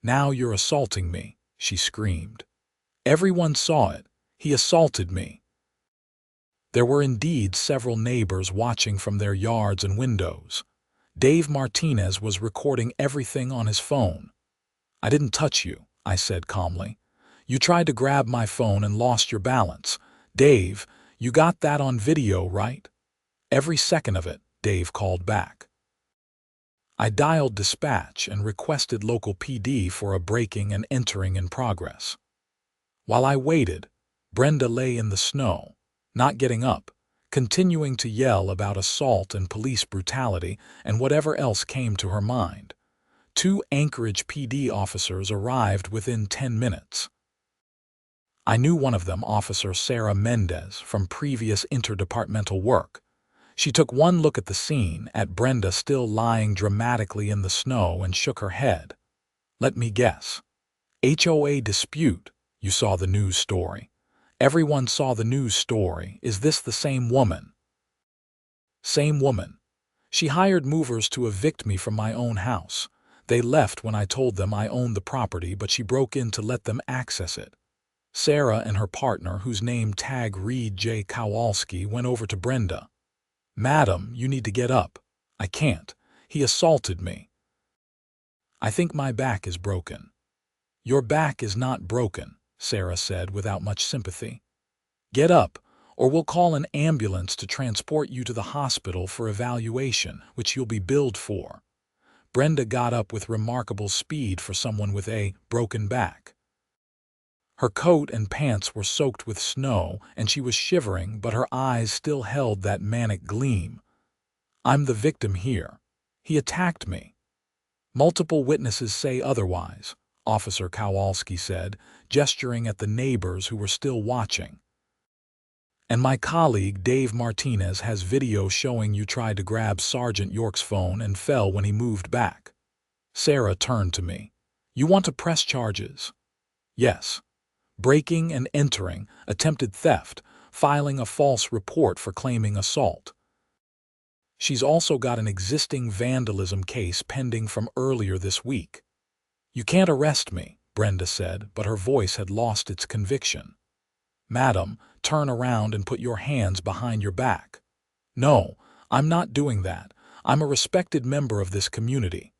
"Now you're assaulting me," she screamed. "Everyone saw it. He assaulted me." There were indeed several neighbors watching from their yards and windows. Dave Martinez was recording everything on his phone. "I didn't touch you," I said calmly. "You tried to grab my phone and lost your balance. Dave, you got that on video, right?" "Every second of it," Dave called back. I dialed dispatch and requested local PD for a breaking and entering in progress. While I waited, Brenda lay in the snow, not getting up, continuing to yell about assault and police brutality and whatever else came to her mind. 2 Anchorage PD officers arrived within 10 minutes. I knew one of them, Officer Sarah Mendez, from previous interdepartmental work. She took one look at the scene, at Brenda still lying dramatically in the snow, and shook her head. Let me guess. HOA dispute. You saw the news story. Everyone saw the news story. Is this the same woman? Same woman. She hired movers to evict me from my own house. They left when I told them I owned the property, but she broke in to let them access it. Sarah and her partner, whose name tag Reed J. Kowalski, went over to Brenda. Madam, you need to get up. I can't. He assaulted me. I think my back is broken. Your back is not broken, Sarah said without much sympathy. Get up, or we'll call an ambulance to transport you to the hospital for evaluation, which you'll be billed for. Brenda got up with remarkable speed for someone with a broken back. Her coat and pants were soaked with snow, and she was shivering, but her eyes still held that manic gleam. I'm the victim here. He attacked me. Multiple witnesses say otherwise, Officer Kowalski said, gesturing at the neighbors who were still watching. And my colleague Dave Martinez has video showing you tried to grab Sergeant York's phone and fell when he moved back. Sarah turned to me. You want to press charges? Yes. Breaking and entering, attempted theft, filing a false report for claiming assault. She's also got an existing vandalism case pending from earlier this week. You can't arrest me, Brenda said, but her voice had lost its conviction. Madam, turn around and put your hands behind your back. No, I'm not doing that. I'm a respected member of this community.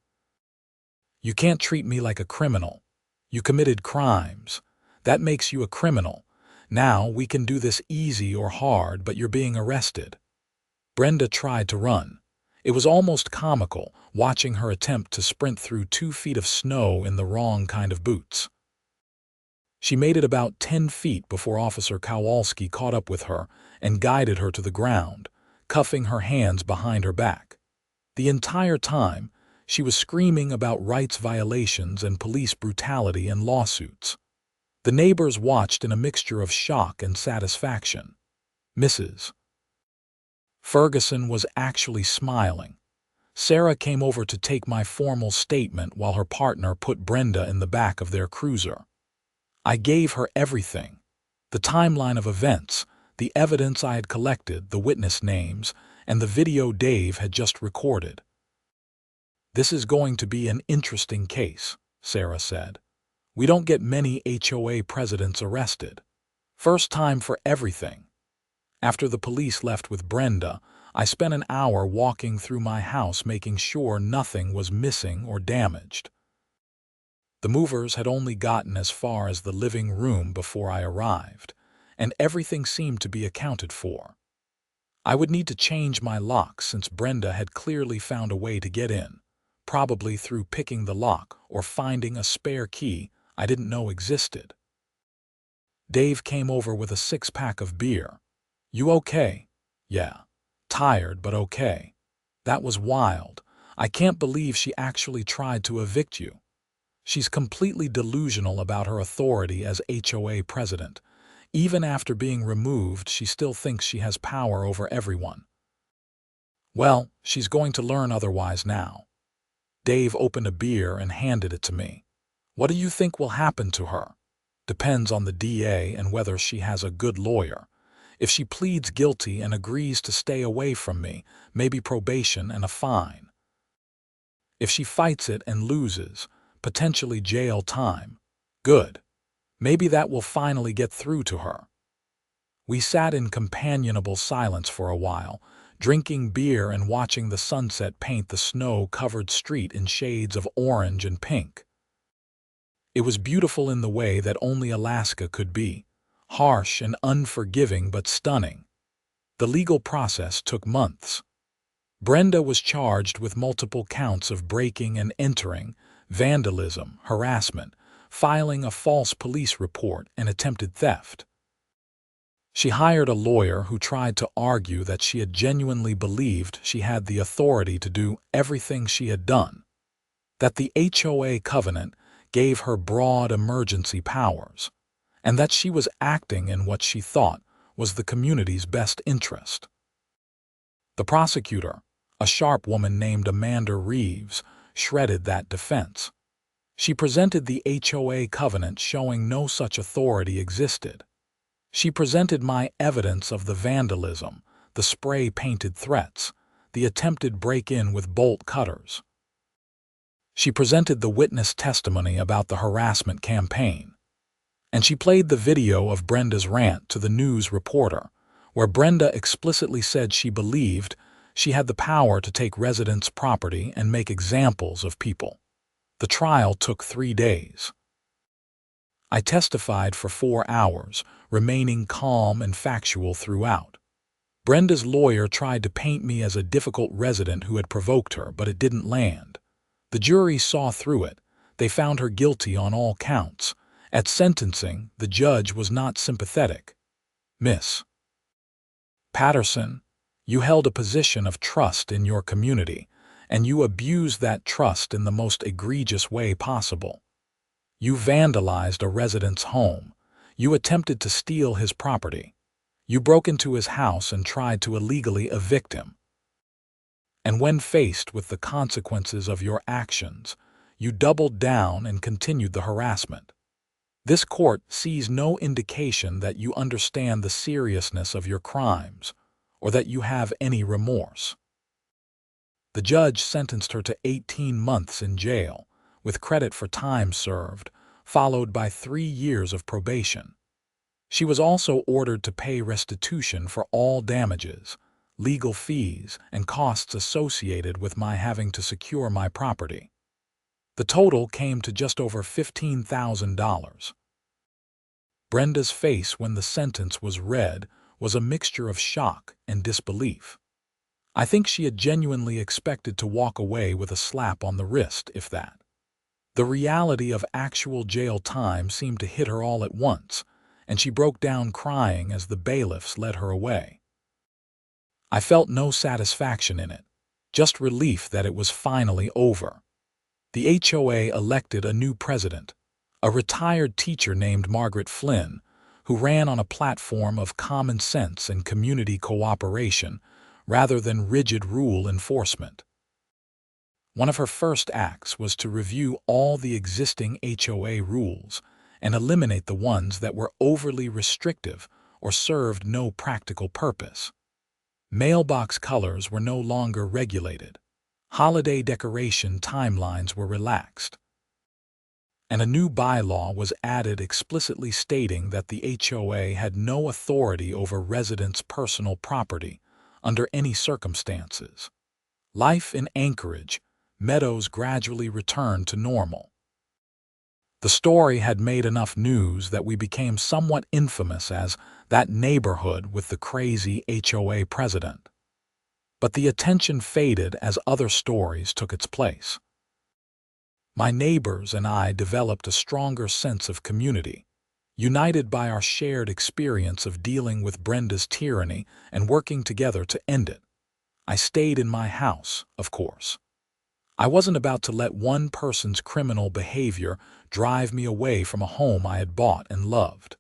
You can't treat me like a criminal. You committed crimes. That makes you a criminal. Now we can do this easy or hard, but you're being arrested. Brenda tried to run. It was almost comical, watching her attempt to sprint through 2 feet of snow in the wrong kind of boots. She made it about 10 feet before Officer Kowalski caught up with her and guided her to the ground, cuffing her hands behind her back. The entire time, she was screaming about rights violations and police brutality and lawsuits. The neighbors watched in a mixture of shock and satisfaction. Mrs. Ferguson was actually smiling. Sarah came over to take my formal statement while her partner put Brenda in the back of their cruiser. I gave her everything. The timeline of events, the evidence I had collected, the witness names, and the video Dave had just recorded. This is going to be an interesting case, Sarah said. We don't get many HOA presidents arrested. First time for everything. After the police left with Brenda, I spent an hour walking through my house making sure nothing was missing or damaged. The movers had only gotten as far as the living room before I arrived, and everything seemed to be accounted for. I would need to change my lock since Brenda had clearly found a way to get in, probably through picking the lock or finding a spare key I didn't know existed. Dave came over with a 6-pack of beer. You okay? Yeah. Tired, but okay. That was wild. I can't believe she actually tried to evict you. She's completely delusional about her authority as HOA president. Even after being removed, she still thinks she has power over everyone. Well, she's going to learn otherwise now. Dave opened a beer and handed it to me. What do you think will happen to her? Depends on the DA and whether she has a good lawyer. If she pleads guilty and agrees to stay away from me, maybe probation and a fine. If she fights it and loses, potentially jail time. Good. Maybe that will finally get through to her. We sat in companionable silence for a while, drinking beer and watching the sunset paint the snow-covered street in shades of orange and pink. It was beautiful in the way that only Alaska could be, harsh and unforgiving but stunning. The legal process took months. Brenda was charged with multiple counts of breaking and entering, vandalism, harassment, filing a false police report, and attempted theft. She hired a lawyer who tried to argue that she had genuinely believed she had the authority to do everything she had done, that the HOA covenant gave her broad emergency powers, and that she was acting in what she thought was the community's best interest. The prosecutor, a sharp woman named Amanda Reeves, shredded that defense. She presented the HOA covenant showing no such authority existed. She presented my evidence of the vandalism, the spray-painted threats, the attempted break-in with bolt cutters. She presented the witness testimony about the harassment campaign. And she played the video of Brenda's rant to the news reporter, where Brenda explicitly said she believed she had the power to take residents' property and make examples of people. The trial took 3 days. I testified for 4 hours, remaining calm and factual throughout. Brenda's lawyer tried to paint me as a difficult resident who had provoked her, but it didn't land. The jury saw through it. They found her guilty on all counts. At sentencing, the judge was not sympathetic. "Miss Patterson, you held a position of trust in your community, and you abused that trust in the most egregious way possible. You vandalized a resident's home. You attempted to steal his property. You broke into his house and tried to illegally evict him. And when faced with the consequences of your actions, you doubled down and continued the harassment. This court sees no indication that you understand the seriousness of your crimes or that you have any remorse." The judge sentenced her to 18 months in jail, with credit for time served, followed by 3 years of probation. She was also ordered to pay restitution for all damages, legal fees, and costs associated with my having to secure my property. The total came to just over $15,000. Brenda's face when the sentence was read was a mixture of shock and disbelief. I think she had genuinely expected to walk away with a slap on the wrist, if that. The reality of actual jail time seemed to hit her all at once, and she broke down crying as the bailiffs led her away. I felt no satisfaction in it, just relief that it was finally over. The HOA elected a new president, a retired teacher named Margaret Flynn, who ran on a platform of common sense and community cooperation rather than rigid rule enforcement. One of her first acts was to review all the existing HOA rules and eliminate the ones that were overly restrictive or served no practical purpose. Mailbox colors were no longer regulated. Holiday decoration timelines were relaxed. And a new bylaw was added explicitly stating that the HOA had no authority over residents' personal property under any circumstances. Life in Anchorage Meadows gradually returned to normal. The story had made enough news that we became somewhat infamous as that neighborhood with the crazy HOA president. But the attention faded as other stories took its place. My neighbors and I developed a stronger sense of community, united by our shared experience of dealing with Brenda's tyranny and working together to end it. I stayed in my house, of course. I wasn't about to let one person's criminal behavior drive me away from a home I had bought and loved.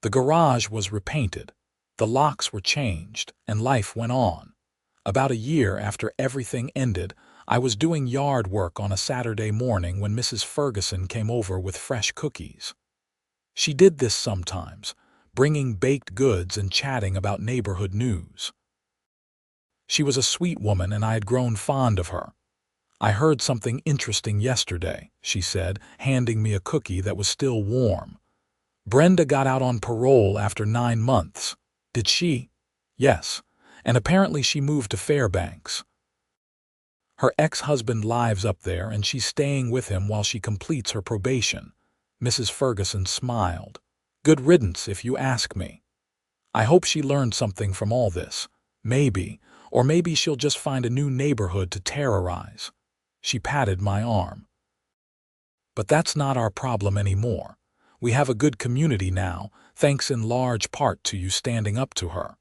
The garage was repainted, the locks were changed, and life went on. About a year after everything ended, I was doing yard work on a Saturday morning when Mrs. Ferguson came over with fresh cookies. She did this sometimes, bringing baked goods and chatting about neighborhood news. She was a sweet woman and I had grown fond of her. "I heard something interesting yesterday," she said, handing me a cookie that was still warm. "Brenda got out on parole after 9 months. Did she?" "Yes, and apparently she moved to Fairbanks. Her ex-husband lives up there and she's staying with him while she completes her probation." Mrs. Ferguson smiled. "Good riddance if you ask me. I hope she learned something from all this. Maybe, or maybe she'll just find a new neighborhood to terrorize." She patted my arm. "But that's not our problem anymore. We have a good community now, thanks in large part to you standing up to her.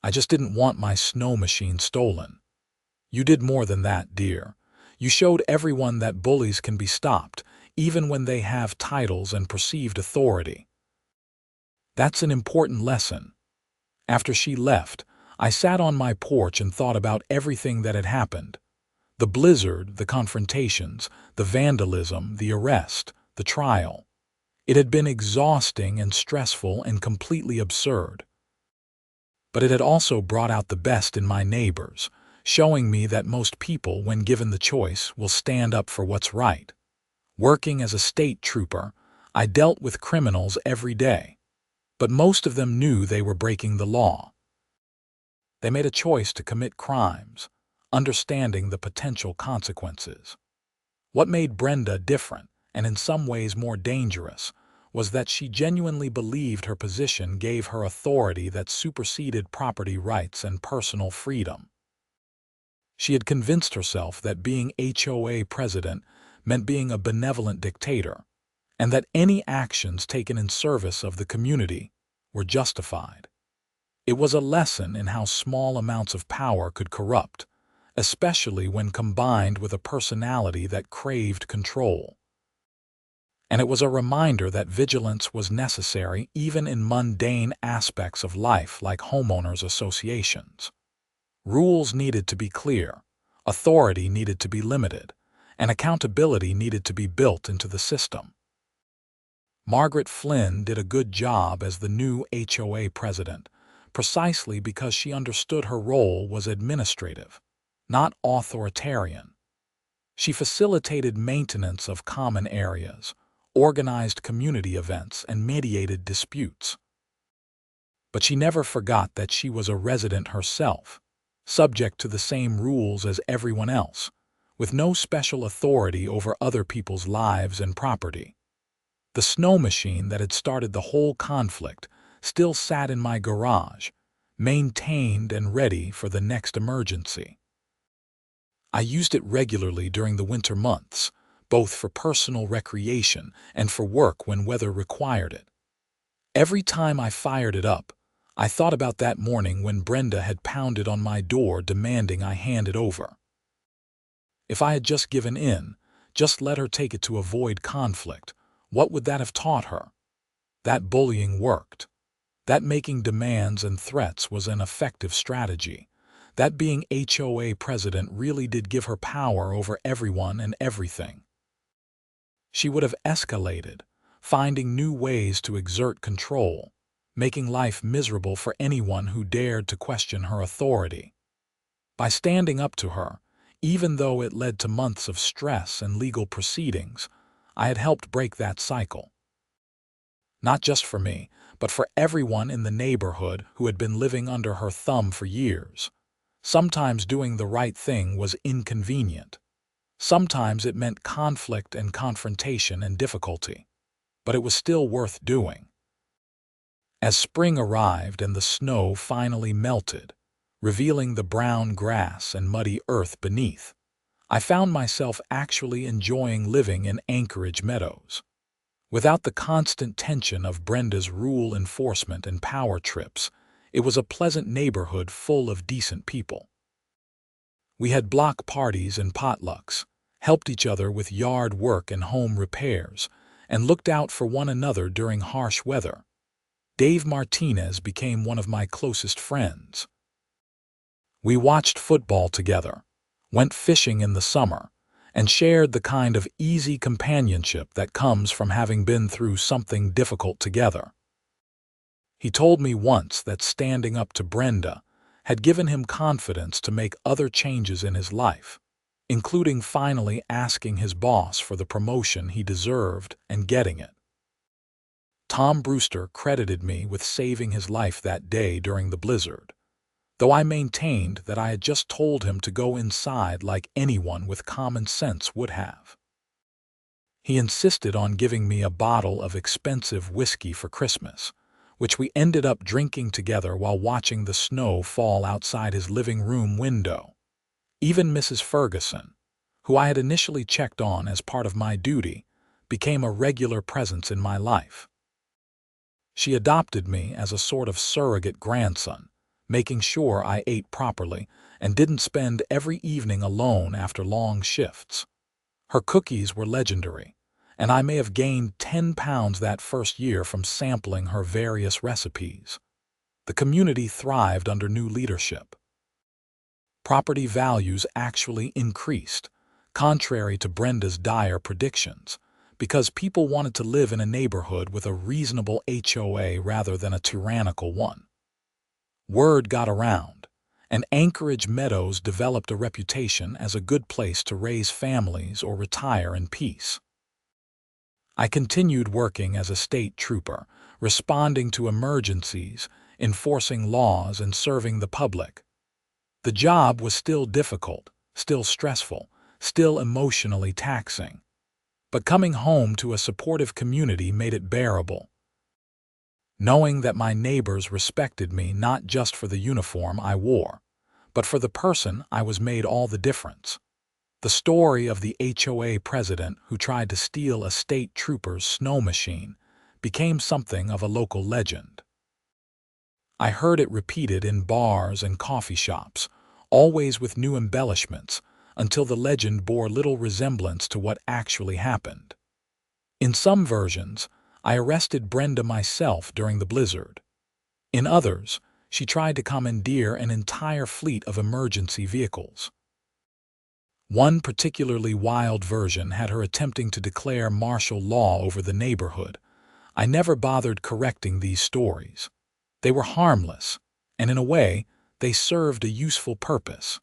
I just didn't want my snow machine stolen. You did more than that, dear. You showed everyone that bullies can be stopped, even when they have titles and perceived authority. That's an important lesson. After she left, I sat on my porch and thought about everything that had happened. The blizzard, the confrontations, the vandalism, the arrest, the trial. It had been exhausting and stressful and completely absurd. But it had also brought out the best in my neighbors, showing me that most people, when given the choice, will stand up for what's right. Working as a state trooper, I dealt with criminals every day, but most of them knew they were breaking the law. They made a choice to commit crimes, understanding the potential consequences. What made Brenda different, and in some ways more dangerous, was that she genuinely believed her position gave her authority that superseded property rights and personal freedom. She had convinced herself that being HOA president meant being a benevolent dictator, and that any actions taken in service of the community were justified. It was a lesson in how small amounts of power could corrupt, especially when combined with a personality that craved control. And it was a reminder that vigilance was necessary even in mundane aspects of life like homeowners associations. Rules needed to be clear, authority needed to be limited, and accountability needed to be built into the system. Margaret Flynn did a good job as the new HOA president, precisely because she understood her role was administrative, not authoritarian. She facilitated maintenance of common areas, organized community events, and mediated disputes. But she never forgot that she was a resident herself, subject to the same rules as everyone else, with no special authority over other people's lives and property. The Snowmachine that had started the whole conflict still sat in my garage, maintained and ready for the next emergency. I used it regularly during the winter months, both for personal recreation and for work when weather required it. Every time I fired it up, I thought about that morning when Brenda had pounded on my door demanding I hand it over. If I had just given in, just let her take it to avoid conflict, what would that have taught her? That bullying worked. That making demands and threats was an effective strategy. That being HOA president really did give her power over everyone and everything. She would have escalated, finding new ways to exert control, making life miserable for anyone who dared to question her authority. By standing up to her, even though it led to months of stress and legal proceedings, I had helped break that cycle. Not just for me, but for everyone in the neighborhood who had been living under her thumb for years. Sometimes doing the right thing was inconvenient. Sometimes it meant conflict and confrontation and difficulty, but it was still worth doing. As spring arrived and the snow finally melted, revealing the brown grass and muddy earth beneath, I found myself actually enjoying living in Anchorage Meadows. Without the constant tension of Brenda's rule enforcement and power trips, it was a pleasant neighborhood full of decent people. We had block parties and potlucks, helped each other with yard work and home repairs, and looked out for one another during harsh weather. Dave Martinez became one of my closest friends. We watched football together, went fishing in the summer, and shared the kind of easy companionship that comes from having been through something difficult together. He told me once that standing up to Brenda had given him confidence to make other changes in his life, including finally asking his boss for the promotion he deserved and getting it. Tom Brewster credited me with saving his life that day during the blizzard, though I maintained that I had just told him to go inside like anyone with common sense would have. He insisted on giving me a bottle of expensive whiskey for Christmas, which we ended up drinking together while watching the snow fall outside his living room window. Even Mrs. Ferguson, who I had initially checked on as part of my duty, became a regular presence in my life. She adopted me as a sort of surrogate grandson, making sure I ate properly and didn't spend every evening alone after long shifts. Her cookies were legendary, and I may have gained 10 pounds that first year from sampling her various recipes. The community thrived under new leadership. Property values actually increased, contrary to Brenda's dire predictions, because people wanted to live in a neighborhood with a reasonable HOA rather than a tyrannical one. Word got around, and Anchorage Meadows developed a reputation as a good place to raise families or retire in peace. I continued working as a state trooper, responding to emergencies, enforcing laws, and serving the public. The job was still difficult, still stressful, still emotionally taxing. But coming home to a supportive community made it bearable. Knowing that my neighbors respected me not just for the uniform I wore, but for the person I was made all the difference. The story of the HOA president who tried to steal a state trooper's Snowmachine became something of a local legend. I heard it repeated in bars and coffee shops, always with new embellishments, until the legend bore little resemblance to what actually happened. In some versions, I arrested Brenda myself during the blizzard. In others, she tried to commandeer an entire fleet of emergency vehicles. One particularly wild version had her attempting to declare martial law over the neighborhood. I never bothered correcting these stories. They were harmless, and in a way, they served a useful purpose.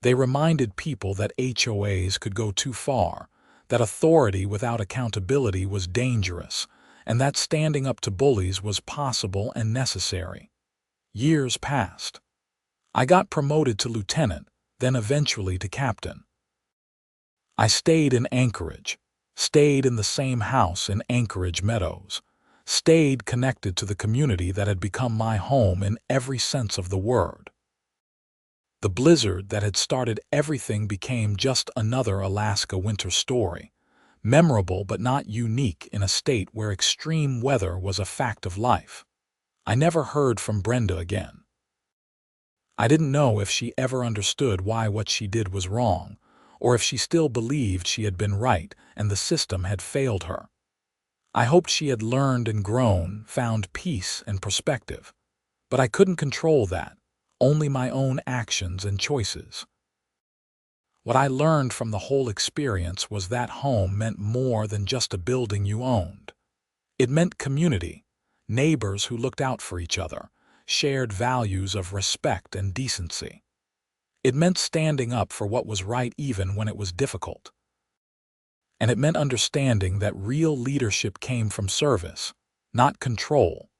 They reminded people that HOAs could go too far, that authority without accountability was dangerous, and that standing up to bullies was possible and necessary. Years passed. I got promoted to lieutenant, then eventually to captain. I stayed in Anchorage, stayed in the same house in Anchorage Meadows, stayed connected to the community that had become my home in every sense of the word. The blizzard that had started everything became just another Alaska winter story, memorable but not unique in a state where extreme weather was a fact of life. I never heard from Brenda again. I didn't know if she ever understood why what she did was wrong, or if she still believed she had been right and the system had failed her. I hoped she had learned and grown, found peace and perspective. But I couldn't control that, only my own actions and choices. What I learned from the whole experience was that home meant more than just a building you owned. It meant community, neighbors who looked out for each other, shared values of respect and decency. It meant standing up for what was right even when it was difficult. And it meant understanding that real leadership came from service, not control.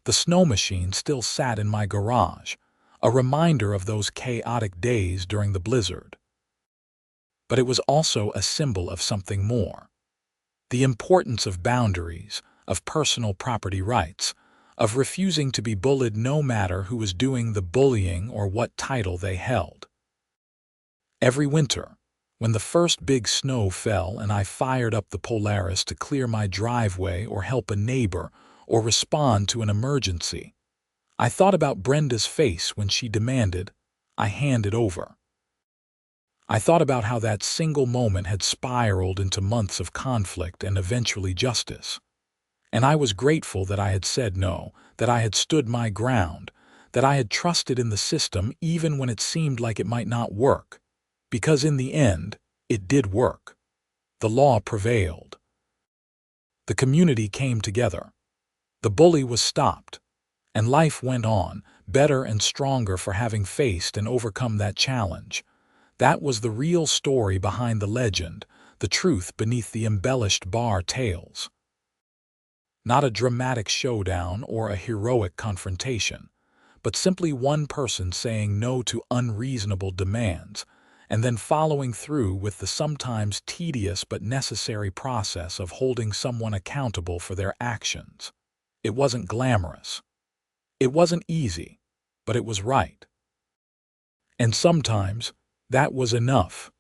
The Snowmachine still sat in my garage, a reminder of those chaotic days during the blizzard. But it was also a symbol of something more. The importance of boundaries, of personal property rights, of refusing to be bullied no matter who was doing the bullying or what title they held. Every winter, when the first big snow fell and I fired up the Polaris to clear my driveway or help a neighbor or respond to an emergency, I thought about Brenda's face when she demanded I hand it over. I thought about how that single moment had spiraled into months of conflict and eventually justice. And I was grateful that I had said no, that I had stood my ground, that I had trusted in the system even when it seemed like it might not work. Because in the end, it did work. The law prevailed. The community came together. The bully was stopped. And life went on, better and stronger for having faced and overcome that challenge. That was the real story behind the legend, the truth beneath the embellished bar tales. Not a dramatic showdown or a heroic confrontation, but simply one person saying no to unreasonable demands, and then following through with the sometimes tedious but necessary process of holding someone accountable for their actions. It wasn't glamorous. It wasn't easy, but it was right. And sometimes, that was enough.